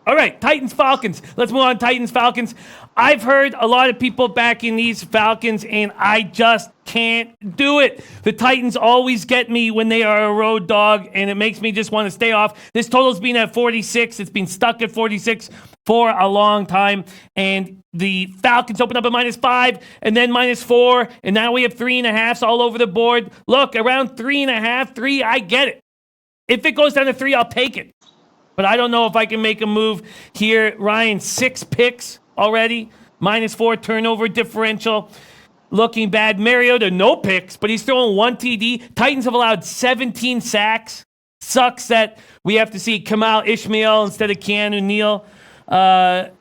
All right, Titans-Falcons. Let's move on. Titans-Falcons. I've heard a lot of people backing these Falcons, and I just can't do it. The Titans always get me when they are a road dog, and it makes me just want to stay off. This total's been at 46. It's been stuck at 46 for a long time, and the Falcons open up at -5 and then -4, and now we have 3.5s all over the board. Look, around 3.5, 3, I get it. If it goes down to 3, I'll take it. But I don't know if I can make a move here. Ryan, 6 picks already. -4 turnover differential. Looking bad. Mariota, no picks, but he's throwing 1 TD. Titans have allowed 17 sacks. Sucks that we have to see Kamal Ishmael instead of Keanu Neal.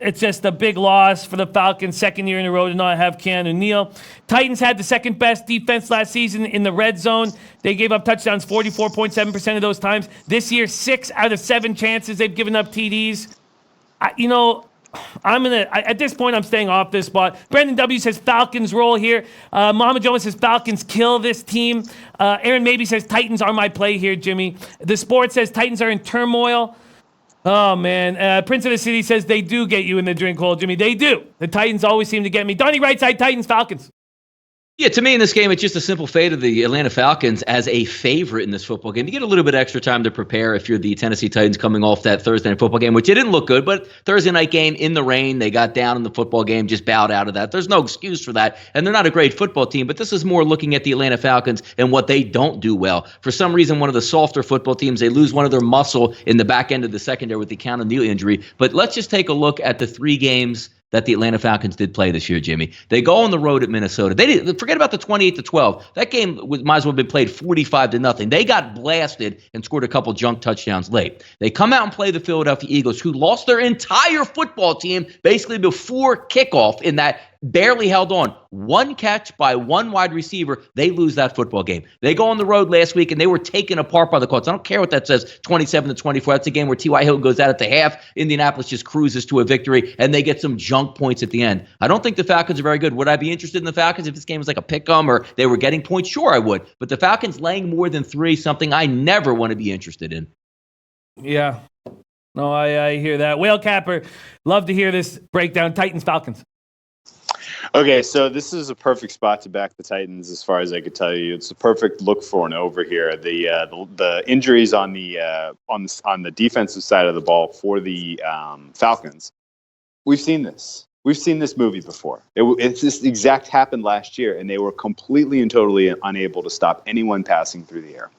It's just a big loss for the Falcons, second year in a row to not have Keanu Neal. Titans had the second best defense last season in the red zone. They gave up touchdowns 44.7% of those times. This year, 6 out of 7 chances they've given up TDs. At this point, I'm staying off this spot. Brendan W. says Falcons roll here. Mama Jones says Falcons kill this team. Aaron Maybe says Titans are my play here, Jimmy. The Sport says Titans are in turmoil. Oh, man. Prince of the City says they do get you in the drink hole, Jimmy. They do. The Titans always seem to get me. Donnie, RightSide, Titans, Falcons. Yeah, to me in this game, it's just a simple fate of the Atlanta Falcons as a favorite in this football game. You get a little bit extra time to prepare if you're the Tennessee Titans coming off that Thursday night football game, which it didn't look good, but Thursday night game in the rain, they got down in the football game, just bowed out of that. There's no excuse for that, and they're not a great football team, but this is more looking at the Atlanta Falcons and what they don't do well. For some reason, one of the softer football teams, they lose one of their muscle in the back end of the secondary with the Keanu Neal injury. But let's just take a look at the 3 games that the Atlanta Falcons did play this year, Jimmy. They go on the road at Minnesota. They didn't forget about the 28-12. That game might as well have been played 45-0. They got blasted and scored a couple junk touchdowns late. They come out and play the Philadelphia Eagles, who lost their entire football team basically before kickoff in that barely held on. One catch by one wide receiver, they lose that football game. They go on the road last week, and they were taken apart by the Colts. I don't care what that says, 27-24. That's a game where T.Y. Hilton goes out at the half. Indianapolis just cruises to a victory, and they get some junk points at the end. I don't think the Falcons are very good. Would I be interested in the Falcons if this game was like a pick-em or they were getting points? Sure, I would. But the Falcons laying more than 3, something I never want to be interested in. Yeah. No, I hear that. Whale Capper, love to hear this breakdown. Titans-Falcons. Okay, so this is a perfect spot to back the Titans, as far as I could tell you. It's a perfect look for an over here. The injuries on the defensive side of the ball for the Falcons. We've seen this. We've seen this movie before. It's this exact happened last year, and they were completely and totally unable to stop anyone passing through the air.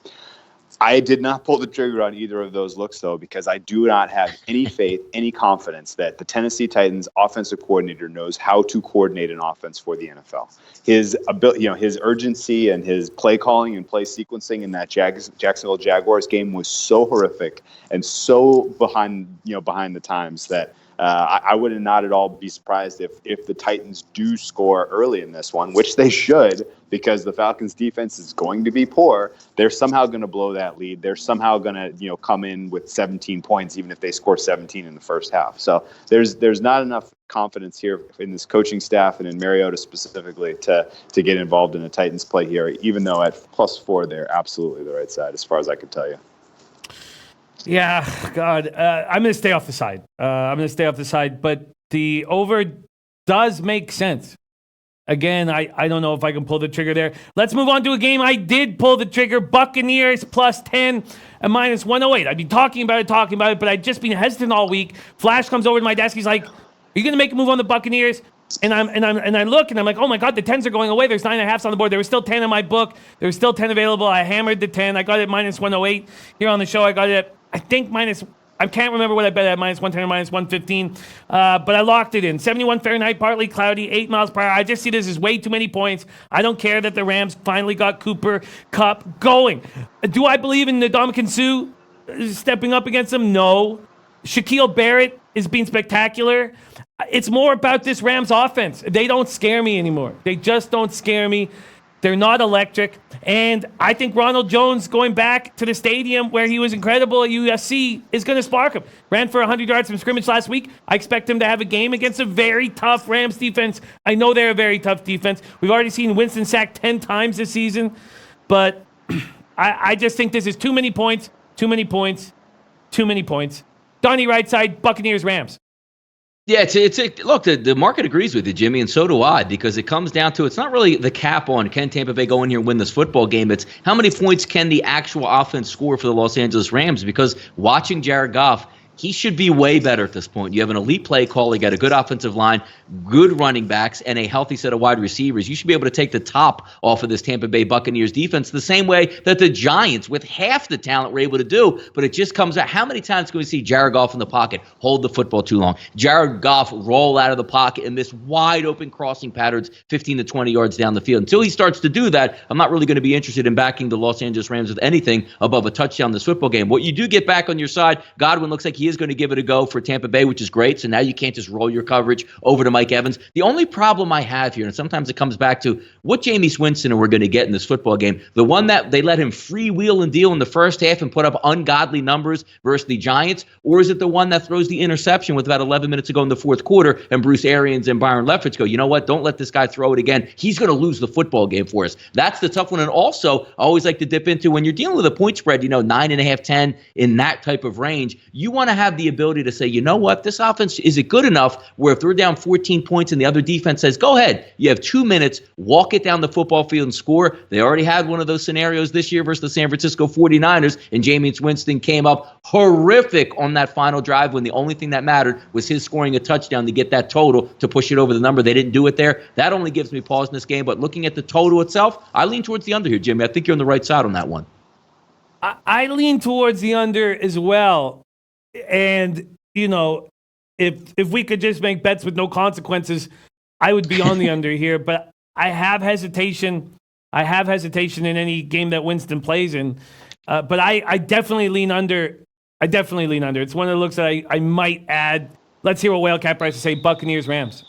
I did not pull the trigger on either of those looks, though, because I do not have any faith, any confidence that the Tennessee Titans offensive coordinator knows how to coordinate an offense for the NFL. His ability, his urgency and his play calling and play sequencing in that Jacksonville Jaguars game was so horrific and so behind the times that I would not at all be surprised if the Titans do score early in this one, which they should, because the Falcons' defense is going to be poor. They're somehow going to blow that lead. They're somehow going to come in with 17 points, even if they score 17 in the first half. So there's not enough confidence here in this coaching staff and in Mariota specifically to get involved in a Titans play here, even though at +4 they're absolutely the right side, as far as I can tell you. Yeah, God, I'm going to stay off the side. But the over does make sense. Again, I don't know if I can pull the trigger there. Let's move on to a game I did pull the trigger. Buccaneers +10 and -108. I've been talking about it, but I've just been hesitant all week. Flash comes over to my desk. He's like, "Are you going to make a move on the Buccaneers?" And I look and I'm like, oh my God, the 10s are going away. There's 9.5s on the board. There was still 10 in my book. There was still 10 available. I hammered the 10. I got it at -108 here on the show. I got it at, I think I can't remember what I bet at, -110 or -115. But I locked it in. 71 Fahrenheit, partly cloudy, 8 miles per hour. I just see this as way too many points. I don't care that the Rams finally got Cooper Kupp going. Do I believe in Ndamukong Suh stepping up against them? No. Shaquille Barrett is being spectacular. It's more about this Rams offense. They don't scare me anymore. They just don't scare me. They're not electric. And I think Ronald Jones going back to the stadium where he was incredible at USC is going to spark him. Ran for 100 yards from scrimmage last week. I expect him to have a game against a very tough Rams defense. I know they're a very tough defense. We've already seen Winston sacked 10 times this season. But I just think this is too many points. Donnie, RightSide, Buccaneers, Rams. Yeah, look, the market agrees with you, Jimmy, and so do I, because it comes down to, it's not really the cap on can Tampa Bay go in here and win this football game. It's how many points can the actual offense score for the Los Angeles Rams, because watching Jared Goff, he should be way better at this point. You have an elite play call. You got a good offensive line, good running backs, and a healthy set of wide receivers. You should be able to take the top off of this Tampa Bay Buccaneers defense the same way that the Giants, with half the talent, were able to do. But it just comes out. How many times can we see Jared Goff in the pocket hold the football too long? Jared Goff roll out of the pocket and miss wide open crossing patterns 15 to 20 yards down the field. Until he starts to do that, I'm not really going to be interested in backing the Los Angeles Rams with anything above a touchdown this football game. What you do get back on your side, Godwin looks like he is going to give it a go for Tampa Bay, which is great. So now you can't just roll your coverage over to Mike Evans. The only problem I have here, and sometimes it comes back to what Jameis Winston are we going to get in this football game, the one that they let him freewheel and deal in the first half and put up ungodly numbers versus the Giants, or is it the one that throws the interception with about 11 minutes to go in the fourth quarter and Bruce Arians and Byron Leftwich go, you know what, don't let this guy throw it again. He's going to lose the football game for us. That's the tough one. And also, I always like to dip into when you're dealing with a point spread, 9.5, 10 in that type of range, you want to have the ability to say, you know what, this offense, is it good enough where if they're down 14 points and the other defense says, go ahead, you have 2 minutes, walk it down the football field and score. They already had one of those scenarios this year versus the San Francisco 49ers, and Jameis Winston came up horrific on that final drive when the only thing that mattered was his scoring a touchdown to get that total to push it over the number. They didn't do it there. That only gives me pause in this game, but looking at the total itself, I lean towards the under here, Jimmy. I think you're on the right side on that one. I lean towards the under as well. And, if we could just make bets with no consequences, I would be on the under here. But I have hesitation. I have hesitation in any game that Winston plays in. But I definitely lean under. I definitely lean under. It's one of the looks that I might add. Let's hear what Whale Cap Price to say. Buccaneers, Rams.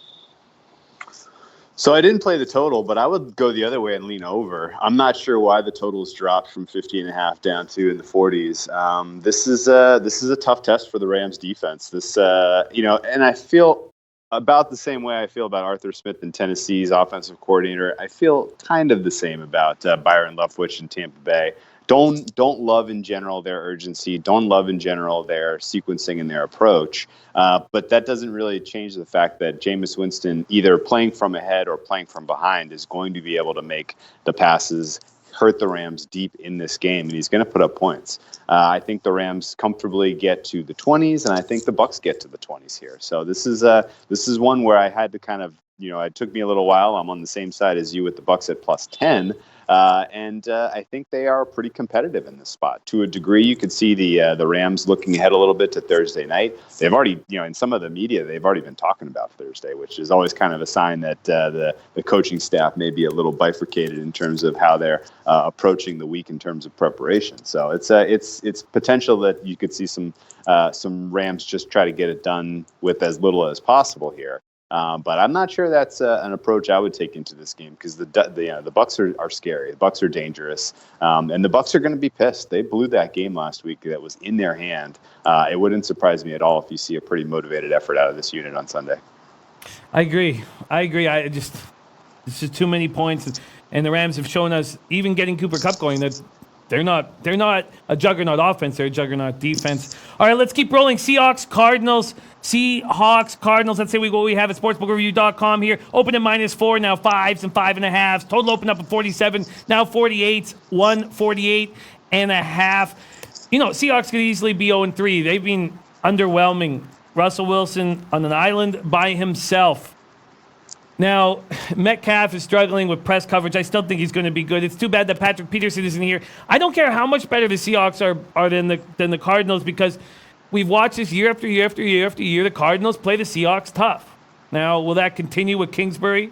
So I didn't play the total, but I would go the other way and lean over. I'm not sure why the total's dropped from 50.5 down to in the 40s. This is a tough test for the Rams defense. And I feel about the same way I feel about Arthur Smith and Tennessee's offensive coordinator. I feel kind of the same about Byron Leftwich in Tampa Bay. Don't love in general their urgency. Don't love in general their sequencing and their approach. But that doesn't really change the fact that Jameis Winston, either playing from ahead or playing from behind, is going to be able to make the passes, hurt the Rams deep in this game, and he's going to put up points. I think the Rams comfortably get to the 20s, and I think the Bucs get to the 20s here. So this is one where I had to kind of, it took me a little while. I'm on the same side as you with the Bucs at +10. And I think they are pretty competitive in this spot. To a degree, you could see the Rams looking ahead a little bit to Thursday night. They've already, in some of the media, they've already been talking about Thursday, which is always kind of a sign that the coaching staff may be a little bifurcated in terms of how they're approaching the week in terms of preparation. So it's potential that you could see some Rams just try to get it done with as little as possible here. But I'm not sure that's an approach I would take into this game because the Bucs are scary. The Bucs are dangerous, and the Bucs are going to be pissed. They blew that game last week that was in their hand. It wouldn't surprise me at all if you see a pretty motivated effort out of this unit on Sunday. I agree. It's just too many points, and the Rams have shown us, even getting Cooper Kupp going, that they're not a juggernaut offense. They're a juggernaut defense. All right, let's keep rolling. Seahawks, Cardinals. Let's say what we have at sportsbookreview.com here. Open at -4, now 5s and 5.5s. Total open up at 47, now 48s, 148.5. Seahawks could easily be 0-3. They've been underwhelming. Russell Wilson on an island by himself. Now, Metcalf is struggling with press coverage. I still think he's going to be good. It's too bad that Patrick Peterson isn't here. I don't care how much better the Seahawks are than the Cardinals, because we've watched this year after year after year after year. The Cardinals play the Seahawks tough. Now, will that continue with Kingsbury?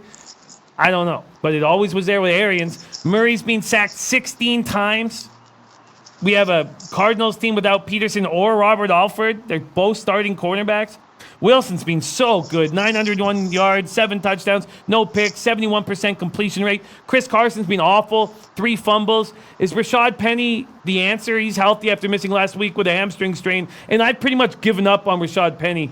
I don't know. But it always was there with Arians. Murray's been sacked 16 times. We have a Cardinals team without Peterson or Robert Alford. They're both starting cornerbacks. Wilson's been so good. 901 yards, 7 touchdowns, no picks, 71% completion rate. Chris Carson's been awful, 3 fumbles. Is Rashad Penny the answer? He's healthy after missing last week with a hamstring strain, and I've pretty much given up on Rashad Penny.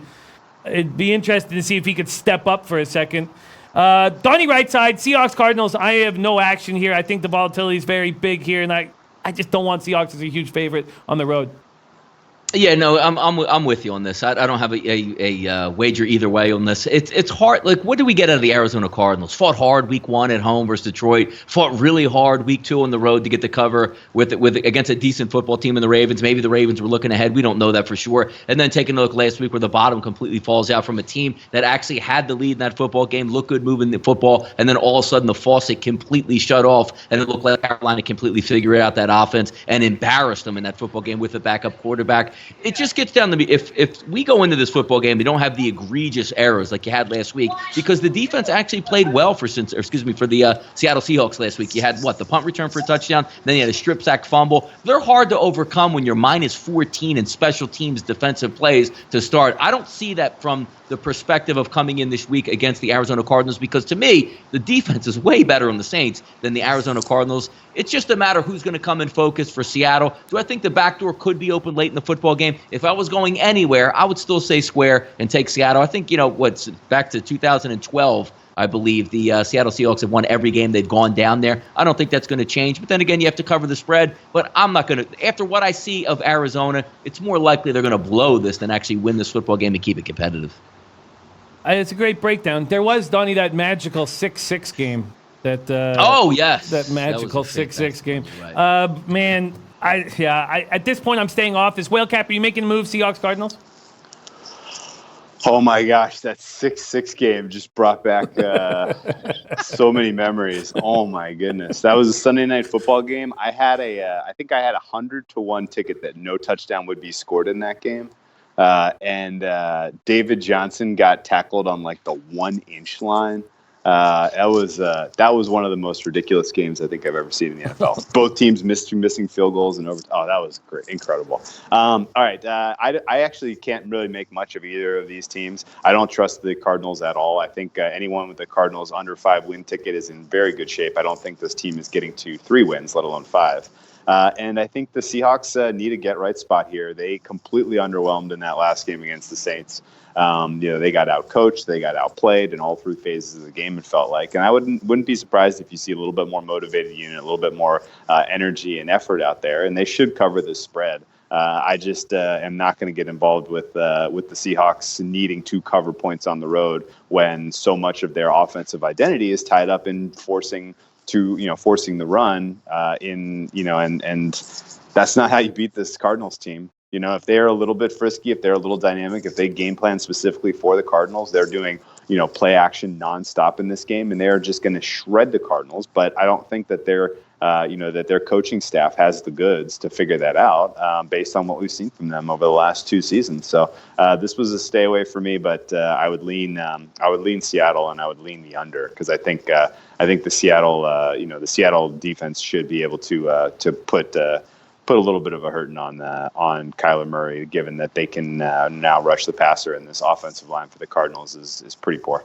It'd be interesting to see if he could step up for a second. Donnie RightSide, Seahawks, Cardinals. I have no action here. I think the volatility is very big here, and I just don't want Seahawks as a huge favorite on the road. Yeah, no, I'm with you on this. I don't have a wager either way on this. It's hard. Like, what did we get out of the Arizona Cardinals? Fought hard week 1 at home versus Detroit. Fought really hard week 2 on the road to get the cover with against a decent football team in the Ravens. Maybe the Ravens were looking ahead. We don't know that for sure. And then taking a look last week where the bottom completely falls out from a team that actually had the lead in that football game, looked good moving the football, and then all of a sudden the faucet completely shut off, and it looked like Carolina completely figured out that offense and embarrassed them in that football game with a backup quarterback. It just gets down to me, if we go into this football game, we don't have the egregious errors like you had last week, because the defense actually played well for the Seattle Seahawks last week. You had the punt return for a touchdown, then you had a strip sack fumble. They're hard to overcome when you're -14 in special teams defensive plays to start. I don't see that from the perspective of coming in this week against the Arizona Cardinals, because to me, the defense is way better on the Saints than the Arizona Cardinals. It's just a matter of who's going to come in focus for Seattle. Do I think the back door could be open late in the football game? If I was going anywhere, I would still say square and take Seattle. I think, back to 2012, I believe the Seattle Seahawks have won every game they've gone down there. I don't think that's going to change. But then again, you have to cover the spread. But I'm not going to. After what I see of Arizona, it's more likely they're going to blow this than actually win this football game and keep it competitive. It's a great breakdown. There was, Donnie, that magical 6-6 game. Oh, yes. That magical 6-6 game. Right. Man, at this point, I'm staying off this. Whale Cap, are you making a move, Seahawks, Cardinals? Oh my gosh, that 6-6 game just brought back so many memories. Oh my goodness, that was a Sunday night football game. I think I had a 100-1 ticket that no touchdown would be scored in that game. and David Johnson got tackled on like the 1-inch line. That was one of the most ridiculous games I think I've ever seen in the NFL. Both teams missing field goals and over. Oh, that was great, incredible. All right, I actually can't really make much of either of these teams. I don't trust the Cardinals at all. I think anyone with the Cardinals under 5-win ticket is in very good shape. I don't think this team is getting to 3 wins, let alone 5. And I think the Seahawks need a get-right spot here. They completely underwhelmed in that last game against the Saints. They got out-coached, they got outplayed in all 3 phases of the game, it felt like. And I wouldn't be surprised if you see a little bit more motivated unit, a little bit more energy and effort out there, and they should cover this spread. I just am not going to get involved with the Seahawks needing to cover points on the road when so much of their offensive identity is tied up in forcing the run and that's not how you beat this Cardinals team. If they're a little bit frisky, if they're a little dynamic, if they game plan specifically for the Cardinals, they're doing, play action nonstop in this game, and they're just going to shred the Cardinals. But I don't think that that their coaching staff has the goods to figure that out based on what we've seen from them over the last 2 seasons. So this was a stay away for me, but I would lean Seattle, and I would lean the under because I think the Seattle defense should be able to put a little bit of a hurting on Kyler Murray, given that they can now rush the passer, and this offensive line for the Cardinals is pretty poor.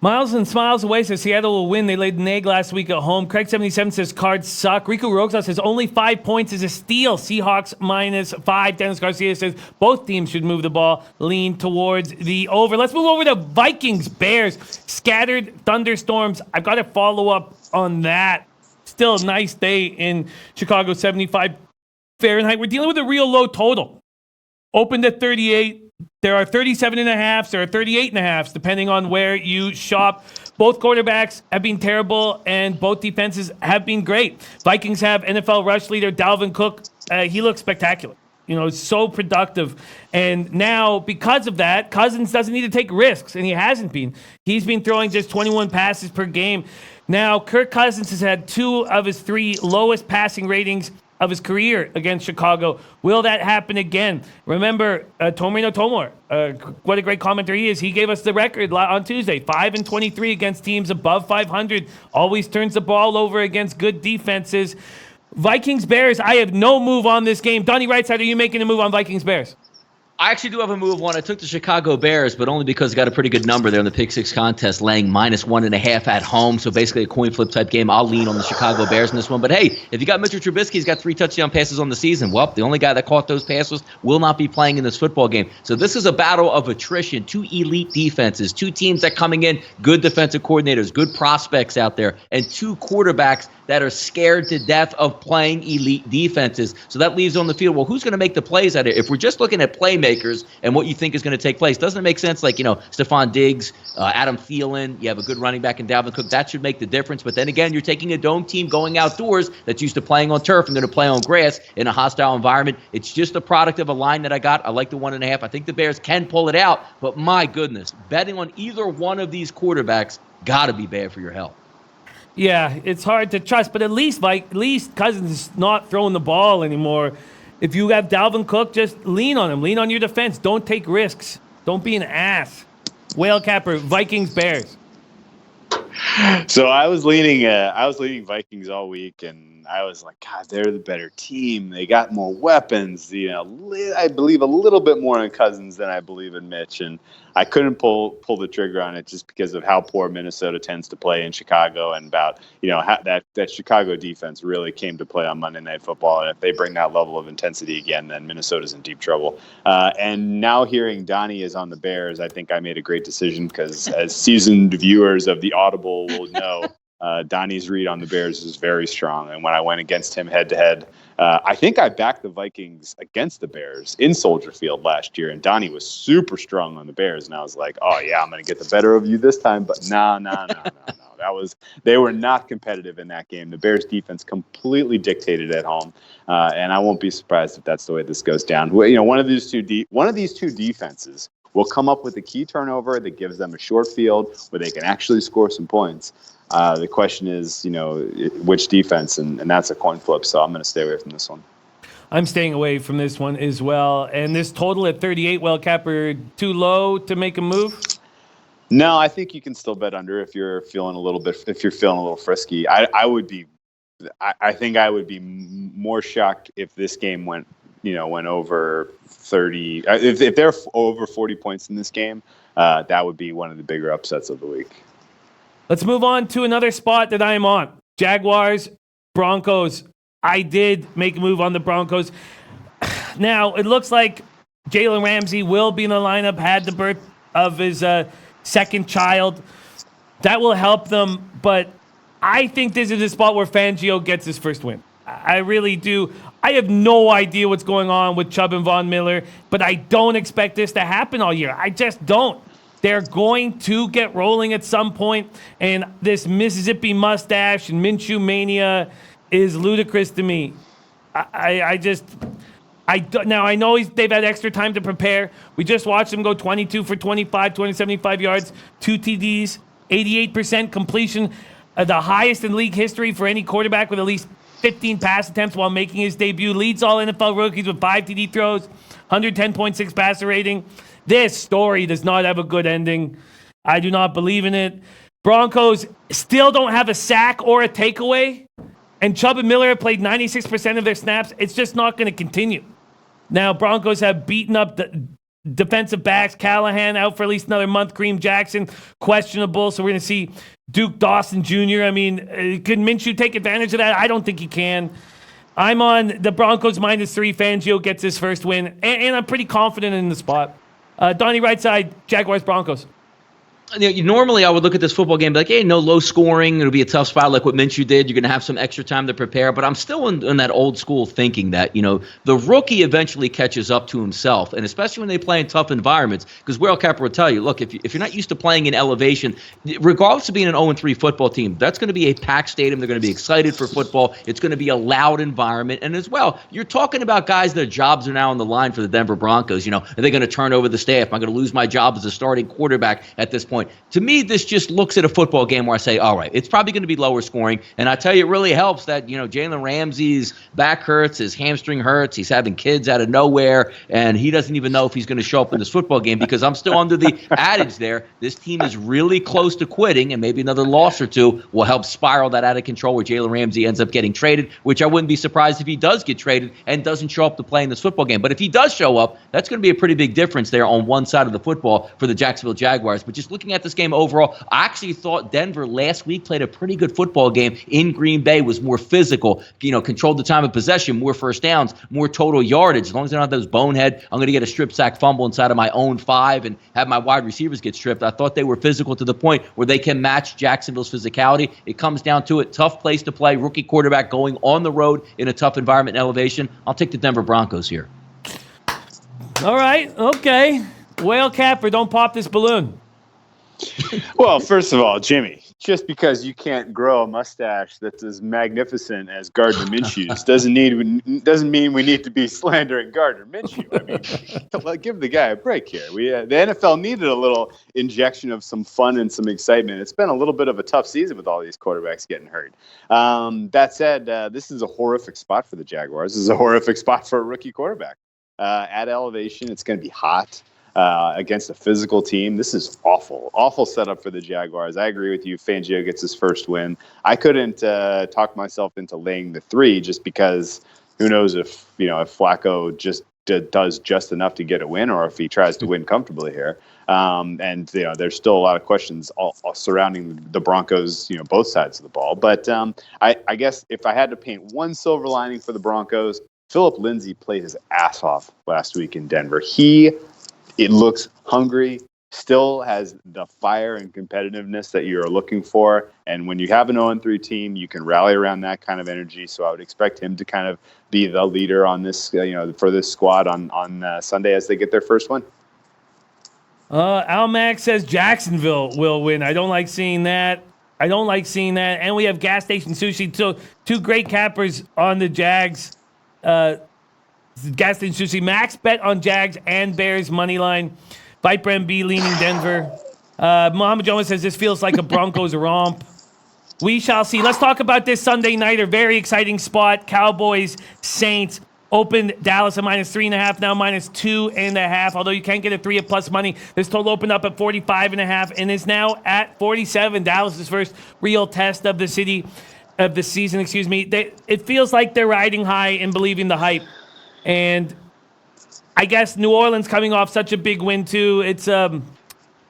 Miles and Smiles away says Seattle will win. They laid an egg last week at home. Craig77 says Cards suck. Riku Roxa says only 5 points is a steal. Seahawks -5. Dennis Garcia says both teams should move the ball. Lean towards the over. Let's move over to Vikings Bears. Scattered thunderstorms. I've got to follow up on that. Still a nice day in Chicago, 75 Fahrenheit. We're dealing with a real low total. Opened at 38. There are 37.5s. There are 38.5s, depending on where you shop. Both quarterbacks have been terrible, and both defenses have been great. Vikings have NFL rush leader Dalvin Cook. He looks spectacular. So productive. And now, because of that, Cousins doesn't need to take risks, and he hasn't been. He's been throwing just 21 passes per game. Now, Kirk Cousins has had 2 of his 3 lowest passing ratings of his career against Chicago. Will that happen again? Remember, Tomino Tomor, what a great commenter he is. He gave us the record on Tuesday, 5-23 against teams above 500. Always turns the ball over against good defenses. Vikings Bears, I have no move on this game. Donnie RightSide, are you making a move on Vikings Bears? I actually do have a move on. I took the Chicago Bears, but only because I got a pretty good number there in the Pick 6 contest, laying -1.5 at home. So basically a coin flip type game. I'll lean on the Chicago Bears in this one. But hey, if you got Mitchell Trubisky, he's got 3 touchdown passes on the season. Well, the only guy that caught those passes will not be playing in this football game. So this is a battle of attrition. 2 elite defenses, 2 teams that coming in, good defensive coordinators, good prospects out there, and 2 quarterbacks that are scared to death of playing elite defenses. So that leaves on the field, well, who's going to make the plays at it? If we're just looking at playmakers and what you think is going to take place, doesn't it make sense? Like, Stephon Diggs, Adam Thielen, you have a good running back in Dalvin Cook. That should make the difference. But then again, you're taking a dome team going outdoors that's used to playing on turf and going to play on grass in a hostile environment. It's just a product of a line that I got. I like the 1.5. I think the Bears can pull it out. But my goodness, betting on either one of these quarterbacks got to be bad for your health. Yeah, it's hard to trust, but at least Cousins is not throwing the ball anymore. If you have Dalvin Cook, just lean on him. Lean on your defense. Don't take risks. Don't be an ass. Whale Capper, Vikings, Bears. So I was leaning Vikings all week, and I was like, God, they're the better team. They got more weapons. I believe a little bit more in Cousins than I believe in Mitch, and I couldn't pull the trigger on it just because of how poor Minnesota tends to play in Chicago, and about how that Chicago defense really came to play on Monday Night Football. And if they bring that level of intensity again, then Minnesota's in deep trouble. And now hearing Donnie is on the Bears, I think I made a great decision because, as seasoned viewers of the Audible will know, Donnie's read on the Bears is very strong. And when I went against him head-to-head, I think I backed the Vikings against the Bears in Soldier Field last year, and Donnie was super strong on the Bears. And I was like, oh, yeah, I'm going to get the better of you this time. But no. They were not competitive in that game. The Bears defense completely dictated at home. And I won't be surprised if that's the way this goes down. One of these two defenses will come up with a key turnover that gives them a short field where they can actually score some points. The question is, which defense, and that's a coin flip, so I'm going to stay away from this one. I'm staying away from this one as well. And this total at 38, well, Capper, too low to make a move? No, I think you can still bet under if you're feeling a little frisky. I think I would be more shocked if this game went over 30. If they're over 40 points in this game, that would be one of the bigger upsets of the week. Let's move on to another spot that I am on. Jaguars, Broncos. I did make a move on the Broncos. Now, it looks like Jalen Ramsey will be in the lineup, had the birth of his second child. That will help them, but I think this is a spot where Fangio gets his first win. I really do. I have no idea what's going on with Chubb and Von Miller, but I don't expect this to happen all year. I just don't. They're going to get rolling at some point, and this Mississippi mustache and Minshew mania is ludicrous to me. Now, I know they've had extra time to prepare. We just watched them go 22 for 25, 275 yards, 2 TDs, 88% completion, the highest in league history for any quarterback with at least 15 pass attempts while making his debut. Leads all NFL rookies with 5 TD throws, 110.6 passer rating. This story does not have a good ending. I do not believe in it. Broncos still don't have a sack or a takeaway. And Chubb and Miller have played 96% of their snaps. It's just not going to continue. Now, Broncos have beaten up the defensive backs. Callahan out for at least another month. Kareem Jackson, questionable. So we're going to see Duke Dawson Jr. I mean, could Minshew take advantage of that? I don't think he can. I'm on the Broncos -3. Fangio gets his first win. And I'm pretty confident in the spot. Donnie, right side, Jaguars, Broncos. Normally, I would look at this football game and be like, hey, no low scoring. It'll be a tough spot like what Minshew did. You're going to have some extra time to prepare. But I'm still in that old school thinking that, the rookie eventually catches up to himself, and especially when they play in tough environments. Because Will Capper will tell you, look, if you're not used to playing in elevation, regardless of being an 0-3 football team, that's going to be a packed stadium. They're going to be excited for football. It's going to be a loud environment. And as well, you're talking about guys their jobs are now on the line for the Denver Broncos. Are they going to turn over the staff? Am I going to lose my job as a starting quarterback at this point? To me, this just looks at a football game where I say, all right, it's probably going to be lower scoring. And I tell you, it really helps that, Jalen Ramsey's back hurts, his hamstring hurts, he's having kids out of nowhere, and he doesn't even know if he's going to show up in this football game because I'm still under the adage there. This team is really close to quitting, and maybe another loss or two will help spiral that out of control where Jalen Ramsey ends up getting traded, which I wouldn't be surprised if he does get traded and doesn't show up to play in this football game. But if he does show up, that's going to be a pretty big difference there on one side of the football for the Jacksonville Jaguars. But just looking at this game overall, I actually thought Denver last week played a pretty good football game in Green Bay, was more physical, controlled the time of possession, more first downs, more total yardage. As long as they don't have those bonehead, I'm going to get a strip sack fumble inside of my own 5 and have my wide receivers get stripped. I thought they were physical to the point where they can match Jacksonville's physicality. It comes down to it. Tough place to play. Rookie quarterback going on the road in a tough environment and elevation. I'll take the Denver Broncos here. All right. Okay. Whale Capper, don't pop this balloon. Well, first of all, Jimmy, just because you can't grow a mustache that's as magnificent as Gardner Minshew's doesn't mean we need to be slandering Gardner Minshew. I mean, give the guy a break here. The NFL needed a little injection of some fun and some excitement. It's been a little bit of a tough season with all these quarterbacks getting hurt. That said, this is a horrific spot for the Jaguars. This is a horrific spot for a rookie quarterback. At elevation, it's going to be hot. Against a physical team. This is awful setup for the Jaguars. I agree with you. Fangio gets his first win. I couldn't talk myself into laying the 3 just because who knows if Flacco just does just enough to get a win or if he tries to win comfortably here. And there's still a lot of questions all surrounding the Broncos, both sides of the ball. But I guess if I had to paint one silver lining for the Broncos, Phillip Lindsay played his ass off last week in Denver. It looks hungry, still has the fire and competitiveness that you're looking for. And when you have an 0-3 team, you can rally around that kind of energy. So I would expect him to kind of be the leader on this, for this squad on Sunday as they get their first win. Al Mack says Jacksonville will win. I don't like seeing that. And we have Gas Station Sushi. So 2 great cappers on the Jags. Gas Station Sushi. Max bet on Jags and Bears money line. Viper MB leaning Denver. Muhammad Jones says this feels like a Broncos romp. We shall see. Let's talk about this Sunday nighter. Very exciting spot. Cowboys, Saints. Opened Dallas at -3.5, now -2.5. Although you can't get a 3 at plus money, this total opened up at 45.5 and is now at 47. Dallas's first real test of the season. It feels like they're riding high and believing the hype. And I guess New Orleans coming off such a big win too.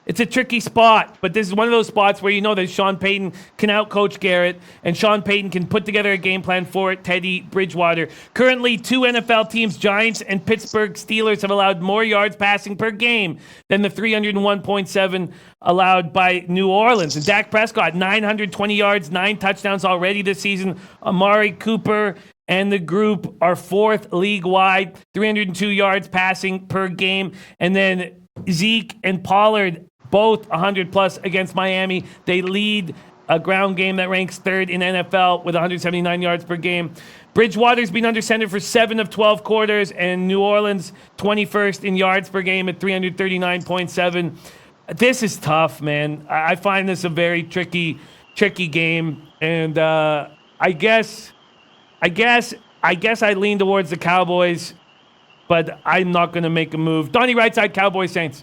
It's a tricky spot, but this is one of those spots where you know that Sean Payton can outcoach Garrett, and Sean Payton can put together a game plan for Teddy Bridgewater. Currently, 2 NFL teams, Giants and Pittsburgh Steelers, have allowed more yards passing per game than the 301.7 allowed by New Orleans. And Dak Prescott, 920 yards, 9 touchdowns already this season. Amari Cooper and the group are 4th league-wide, 302 yards passing per game. And then Zeke and Pollard, both 100-plus against Miami. They lead a ground game that ranks 3rd in NFL with 179 yards per game. Bridgewater's been under center for 7 of 12 quarters, and New Orleans 21st in yards per game at 339.7. This is tough, man. I find this a very tricky game, and I guess I lean towards the Cowboys, but I'm not going to make a move. Donnie, RightSide, Cowboys, Saints.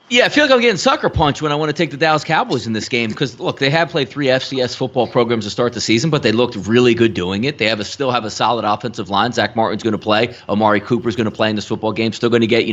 Yeah, I feel like I'm getting sucker punched when I want to take the Dallas Cowboys in this game because, look, they have played 3 FCS football programs to start the season, but they looked really good doing it. They still have a solid offensive line. Zach Martin's going to play. Amari Cooper's going to play in this football game. Still going to get,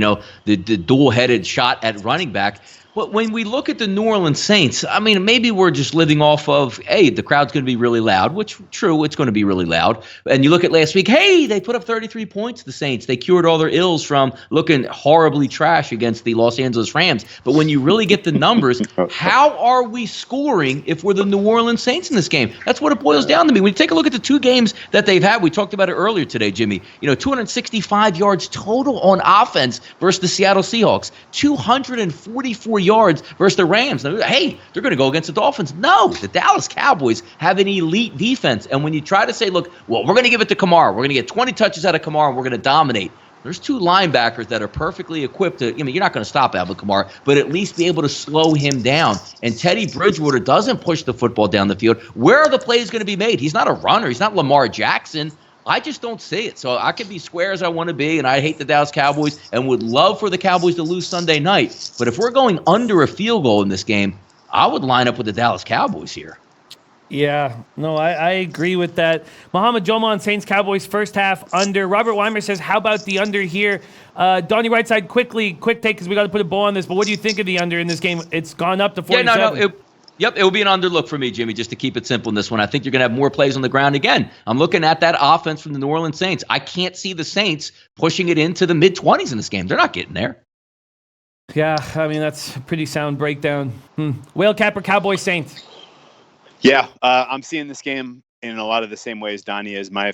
the dual-headed shot at running back. But when we look at the New Orleans Saints, I mean, maybe we're just living off of, hey, the crowd's going to be really loud, which, true, it's going to be really loud. And you look at last week, hey, they put up 33 points, the Saints. They cured all their ills from looking horribly trash against the Los Angeles Rams. But when you really get the numbers, how are we scoring if we're the New Orleans Saints in this game? That's what it boils down to me. When you take a look at the 2 games that they've had, we talked about it earlier today, Jimmy, 265 yards total on offense versus the Seattle Seahawks, 244 yards versus the Rams. Now, hey, they're going to go against the Dolphins. No, the Dallas Cowboys have an elite defense. And when you try to say, look, well, we're going to give it to Kamara. We're going to get 20 touches out of Kamara, and we're going to dominate. There's 2 linebackers that are perfectly equipped to, you're not going to stop Alvin Kamara, but at least be able to slow him down. And Teddy Bridgewater doesn't push the football down the field. Where are the plays going to be made? He's not a runner. He's not Lamar Jackson. I just don't see it. So I can be square as I want to be, and I hate the Dallas Cowboys and would love for the Cowboys to lose Sunday night. But if we're going under a field goal in this game, I would line up with the Dallas Cowboys here. Yeah, no, I agree with that. Mohamed Joman, Saints Cowboys first half under. Robert Weimer says, how about the under here? Donnie RightSide, quick take because we got to put a bow on this. But what do you think of the under in this game? It's gone up to 47. Yep, it will be an underlook for me, Jimmy, just to keep it simple in this one. I think you're going to have more plays on the ground again. I'm looking at that offense from the New Orleans Saints. I can't see the Saints pushing it into the mid-20s in this game. They're not getting there. Yeah, I mean, that's a pretty sound breakdown. Whale Capper, Cowboys, Saints. Yeah, I'm seeing this game in a lot of the same ways Donnie is. My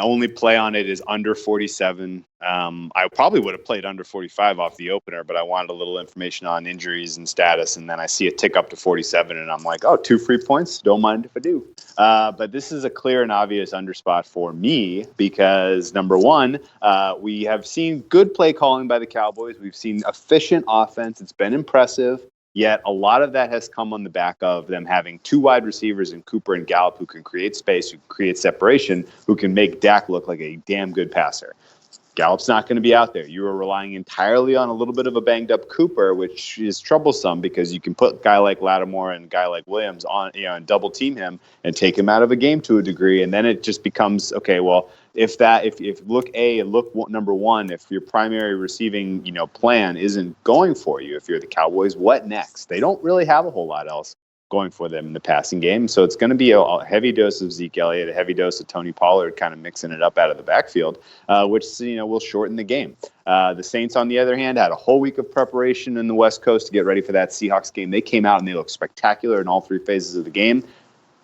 only play on it is under 47. I probably would have played under 45 off the opener, but I wanted a little information on injuries and status, and then I see it tick up to 47, and I'm like, oh, 2 free points? Don't mind if I do. But this is a clear and obvious under spot for me because, number one, we have seen good play calling by the Cowboys. We've seen efficient offense. It's been impressive. Yet a lot of that has come on the back of them having 2 wide receivers in Cooper and Gallup who can create space, who can create separation, who can make Dak look like a damn good passer. Gallup's not going to be out there. You are relying entirely on a little bit of a banged-up Cooper, which is troublesome because you can put a guy like Lattimore and a guy like Williams on, and double-team him and take him out of a game to a degree, and then it just becomes, okay, well, if look A and look number one, if your primary receiving, plan isn't going for you, if you're the Cowboys, what next? They don't really have a whole lot else going for them in the passing game. So it's going to be a heavy dose of Zeke Elliott, a heavy dose of Tony Pollard kind of mixing it up out of the backfield, which, will shorten the game. The Saints, on the other hand, had a whole week of preparation in the West Coast to get ready for that Seahawks game. They came out and they looked spectacular in all 3 phases of the game.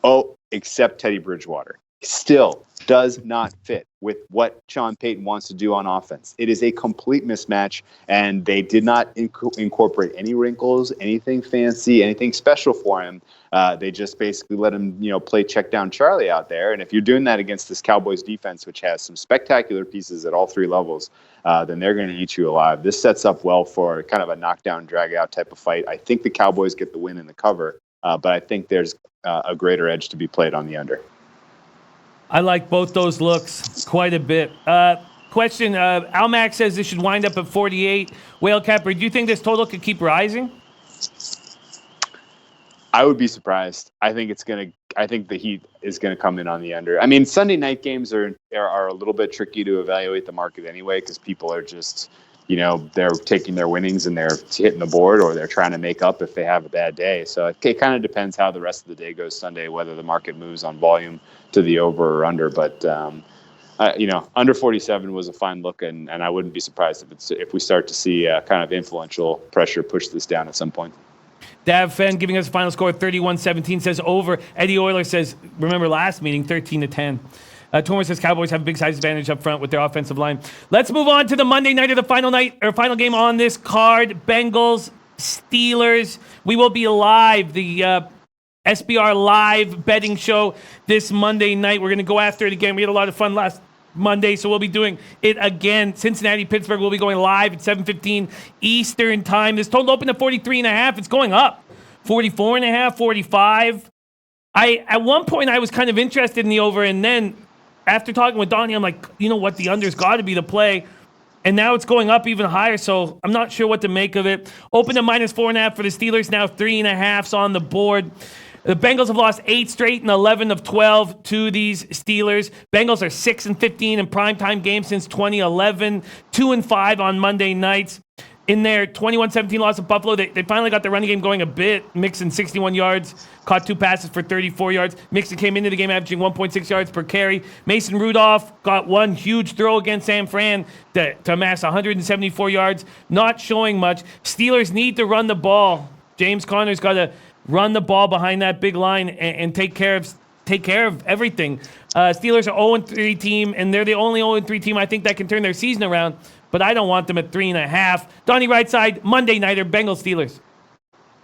Oh, except Teddy Bridgewater. Still does not fit with what Sean Payton wants to do on offense. It is a complete mismatch, and they did not incorporate any wrinkles, anything fancy, anything special for him. They just basically let him, play check down Charlie out there. And if you're doing that against this Cowboys defense, which has some spectacular pieces at all 3 levels, then they're going to eat you alive. This sets up well for kind of a knockdown, drag out type of fight. I think the Cowboys get the win in the cover, but I think there's a greater edge to be played on the under. I like both those looks quite a bit. question. Almac says this should wind up at 48. Whale Capper, do you think this total could keep rising? I would be surprised. I think the Heat is gonna come in on the under. I mean, Sunday night games are a little bit tricky to evaluate the market anyway, because people are just, they're taking their winnings and they're hitting the board, or they're trying to make up if they have a bad day. So it kind of depends how the rest of the day goes Sunday, whether the market moves on volume to the over or under. But under 47 was a fine look, and I wouldn't be surprised if we start to see kind of influential pressure push this down at some point. Dav Fenn giving us a final score 31-17 says over. Eddie Euler says, remember last meeting, 13-10. Tormer says Cowboys have a big size advantage up front with their offensive line. Let's move on to the Monday night of the final game on this card. Bengals, Steelers. We will be live, the SBR live betting show this Monday night. We're going to go after it again. We had a lot of fun last Monday, so we'll be doing it again. Cincinnati, Pittsburgh will be going live at 7:15 Eastern time. This total opened at 43.5. It's going up. 44.5, 45. At one point I was kind of interested in the over, and then after talking with Donnie, I'm like, you know what, the under's got to be the play. And now it's going up even higher, so I'm not sure what to make of it. Open to -4.5 for the Steelers, now 3.5's on the board. The Bengals have lost 8 straight and 11 of 12 to these Steelers. Bengals are 6-15 in primetime games since 2011, 2-5 on Monday nights. In their 21-17 loss of Buffalo, they finally got the running game going a bit. Mixon 61 yards, caught 2 passes for 34 yards. Mixon came into the game averaging 1.6 yards per carry. Mason Rudolph got one huge throw against San Fran to amass 174 yards. Not showing much. Steelers need to run the ball. James Conner's got to run the ball behind that big line and take care of everything. Steelers are 0-3 team, and they're the only 0-3 team I think that can turn their season around. But I don't want them at 3.5. Donnie RightSide, Monday nighter, Bengals Steelers.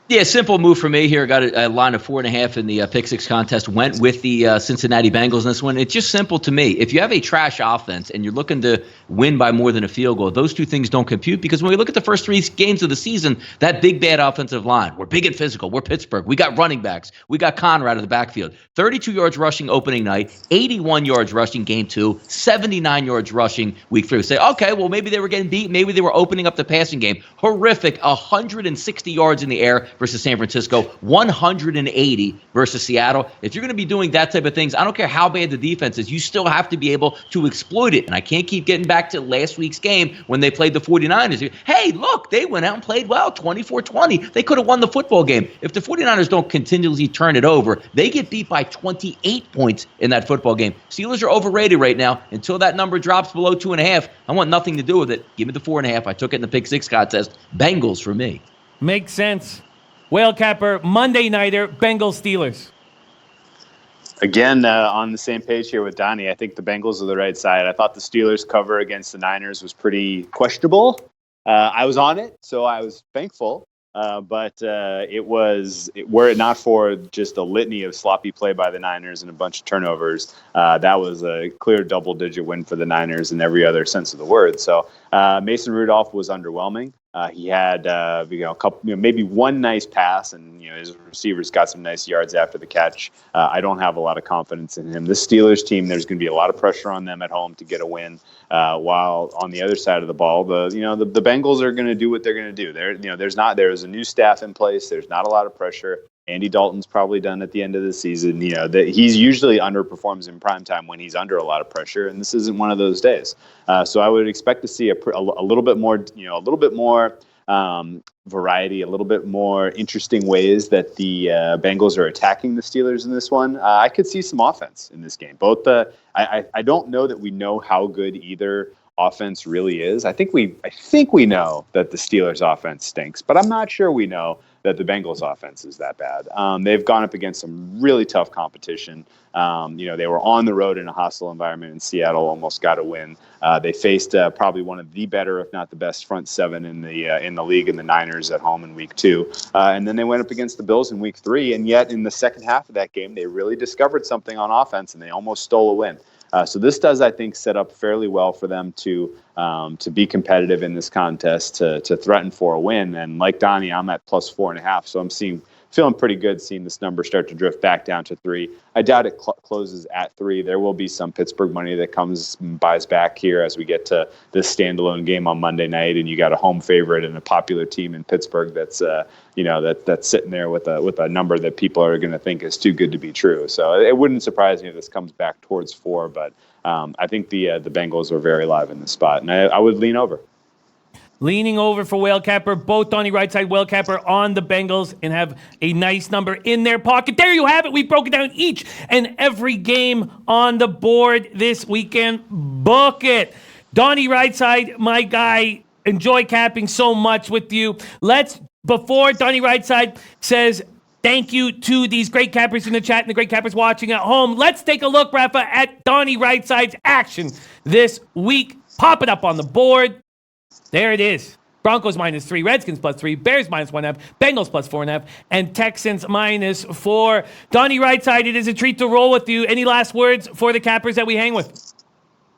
Yeah, simple move for me here. Got a line of 4.5 in the pick six contest. Went with the Cincinnati Bengals in this one. It's just simple to me. If you have a trash offense and you're looking to win by more than a field goal, those two things don't compute, because when we look at the first 3 games of the season, that big bad offensive line, we're big and physical. We're Pittsburgh. We got running backs. We got Conrad in the backfield. 32 yards rushing opening night, 81 yards rushing game 2, 79 yards rushing week 3. We say, okay, well, maybe they were getting beat. Maybe they were opening up the passing game. Horrific, 160 yards in the air versus San Francisco, 180 versus Seattle. If you're going to be doing that type of things, I don't care how bad the defense is, you still have to be able to exploit it. And I can't keep getting back to last week's game when they played the 49ers. Hey, look, they went out and played well, 24-20. They could have won the football game. If the 49ers don't continually turn it over, they get beat by 28 points in that football game. Steelers are overrated right now. Until that number drops below 2.5, I want nothing to do with it. Give me the 4.5. I took it in the pick six contest. Bengals for me. Makes sense. Whale Capper, Monday nighter, Bengals Steelers. Again, on the same page here with Donnie. I think the Bengals are the right side. I thought the Steelers cover against the Niners was pretty questionable. I was on it, so I was thankful. But were it not for just a litany of sloppy play by the Niners and a bunch of turnovers, that was a clear double-digit win for the Niners in every other sense of the word. So Mason Rudolph was underwhelming. He had a couple, maybe one nice pass, and his receivers got some nice yards after the catch. I don't have a lot of confidence in him. This Steelers team, there's going to be a lot of pressure on them at home to get a win. While on the other side of the ball, the Bengals are going to do what they're going to do. There's a new staff in place. There's not a lot of pressure. Andy Dalton's probably done at the end of the season. That he's usually underperforms in primetime when he's under a lot of pressure, and this isn't one of those days. So I would expect to see a little bit more, variety, a little bit more interesting ways that the Bengals are attacking the Steelers in this one. I could see some offense in this game. I don't know that we know how good either offense really is. I think we know that the Steelers offense stinks, but I'm not sure we know that the Bengals offense is that bad. They've gone up against some really tough competition. They were on the road in a hostile environment in Seattle, almost got a win. They faced probably one of the better, if not the best, front seven in the league, in the Niners at home in week 2. And then they went up against the Bills in week 3. And yet in the second half of that game, they really discovered something on offense, and they almost stole a win. So this does, I think, set up fairly well for them to be competitive in this contest, to threaten for a win. And like Donnie, I'm at plus 4.5, so I'm seeing feeling pretty good seeing this number start to drift back down to 3. I doubt it closes at 3. There will be some Pittsburgh money that comes and buys back here as we get to this standalone game on Monday night, and you got a home favorite and a popular team in Pittsburgh that's that's sitting there with a number that people are going to think is too good to be true. So it wouldn't surprise me if this comes back towards 4, but I think the Bengals are very live in this spot, and I would lean over. Leaning over for Whale Capper, both Donnie RightSide, Whale Capper on the Bengals, and have a nice number in their pocket. There you have it. We've broken down each and every game on the board this weekend. Book it. Donnie RightSide, my guy, enjoy capping so much with you. Before Donnie RightSide says thank you to these great cappers in the chat and the great cappers watching at home, let's take a look, Rafa, at Donnie RightSide's action this week. Pop it up on the board. There it is. Broncos -3, Redskins +3, Bears -1.5, Bengals +4.5, and Texans -4. Donnie RightSide, it is a treat to roll with you. Any last words for the cappers that we hang with?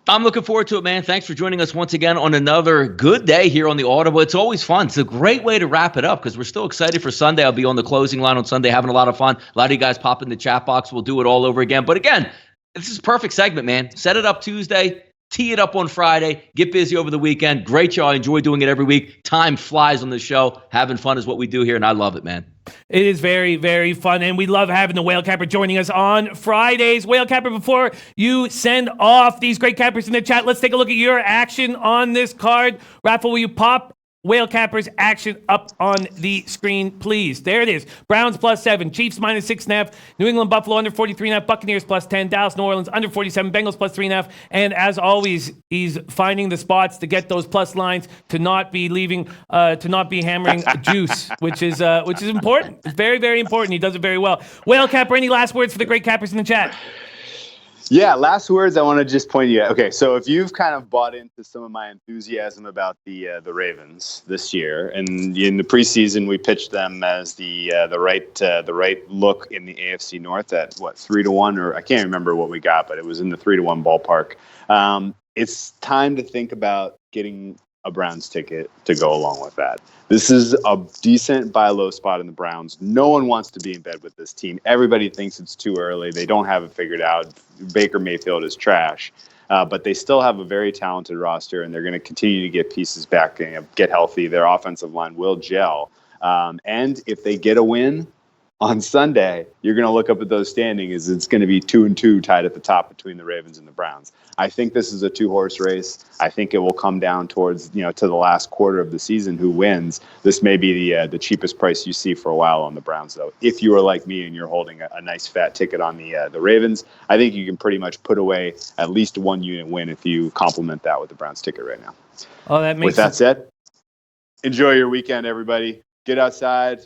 I'm looking forward to it, man. Thanks for joining us once again on another good day here on the Audible. It's always fun. It's a great way to wrap it up because we're still excited for Sunday. I'll be on the closing line on Sunday having a lot of fun. A lot of you guys pop in the chat box. We'll do it all over again. But again, this is a perfect segment, man. Set it up Tuesday. Tee it up on Friday. Get busy over the weekend. Great show. I enjoy doing it every week. Time flies on the show. Having fun is what we do here, and I love it, man. It is very, very fun, and we love having the Whale Capper joining us on Fridays. Whale Capper, before you send off these great cappers in the chat, let's take a look at your action on this card. Rafa, will you pop Whale Capper's action up on the screen, please? There it is. Browns +7, Chiefs -6.5, New England Buffalo under 43.5, Buccaneers +10, Dallas New Orleans under 47, Bengals +3.5, and as always, he's finding the spots to get those plus lines to not be hammering juice, which is important. It's very, very important. He does it very well. Whale Capper, any last words for the great cappers in the chat? Yeah, last words I want to just point you at. Okay, so if you've kind of bought into some of my enthusiasm about the Ravens this year, and in the preseason we pitched them as the right look in the AFC North at 3-1, or I can't remember what we got, but it was in the 3-1 ballpark. It's time to think about getting a Browns ticket to go along with that. This is a decent buy low spot in the Browns. No one wants to be in bed with this team. Everybody thinks it's too early. They don't have it figured out. Baker Mayfield is trash. But they still have a very talented roster, and they're going to continue to get pieces back and get healthy. Their offensive line will gel. And if they get a win on Sunday, you're going to look up at those standings. It's going to be 2-2 tied at the top between the Ravens and the Browns. I think this is a 2-horse race. I think it will come down towards, to the last quarter of the season who wins. This may be the cheapest price you see for a while on the Browns, though. If you are like me and you're holding a nice fat ticket on the Ravens, I think you can pretty much put away at least 1 unit win if you complement that with the Browns ticket right now. Oh, that makes With that said, enjoy your weekend, everybody. Get outside,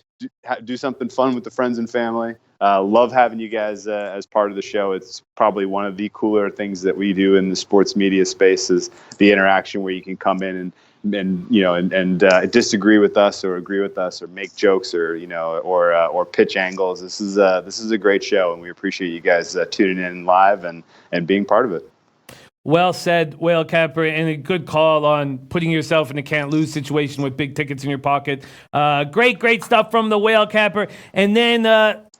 do something fun with the friends and family. Love having you guys as part of the show. It's probably one of the cooler things that we do in the sports media space is the interaction where you can come in and disagree with us or agree with us or make jokes or pitch angles. This is a great show, and we appreciate you guys tuning in live and being part of it. Well said, Whale Capper, and a good call on putting yourself in a can't-lose situation with big tickets in your pocket. Great stuff from the Whale Capper. And then,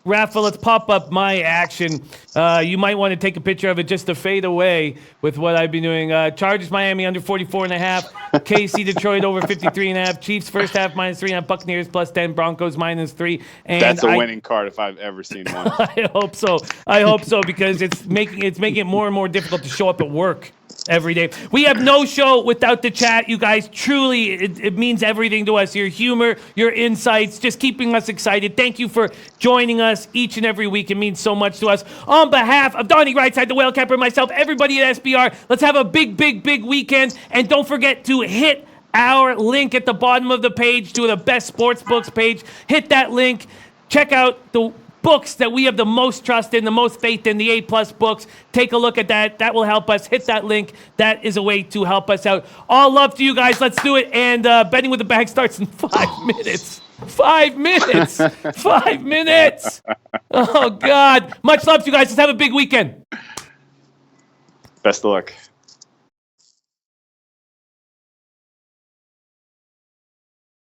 Rafa, let's pop up my action. You might want to take a picture of it just to fade away with what I've been doing. Chargers Miami under 44.5. KC Detroit over 53.5. Chiefs first half -3.5. Buccaneers +10. Broncos -3. And that's a winning card if I've ever seen one. I hope so because it's making it more and more difficult to show up at work every day. We have no show without the chat, you guys. Truly, it means everything to us. Your humor, your insights, just keeping us excited. Thank you for joining us each and every week. It means so much to us. On behalf of Donnie RightSide, the Whale Capper, myself, everybody at SBR, let's have a big weekend. And don't forget to hit our link at the bottom of the page to the best sports books page. Hit that link. Check out the books that we have the most trust in, the most faith in, the A+ books. Take a look at that. That will help us. Hit that link. That is a way to help us out. All love to you guys. Let's do it. And betting with the bag starts in 5 minutes. 5 minutes. 5 minutes. Oh, God. Much love to you guys. Let's have a big weekend. Best of luck.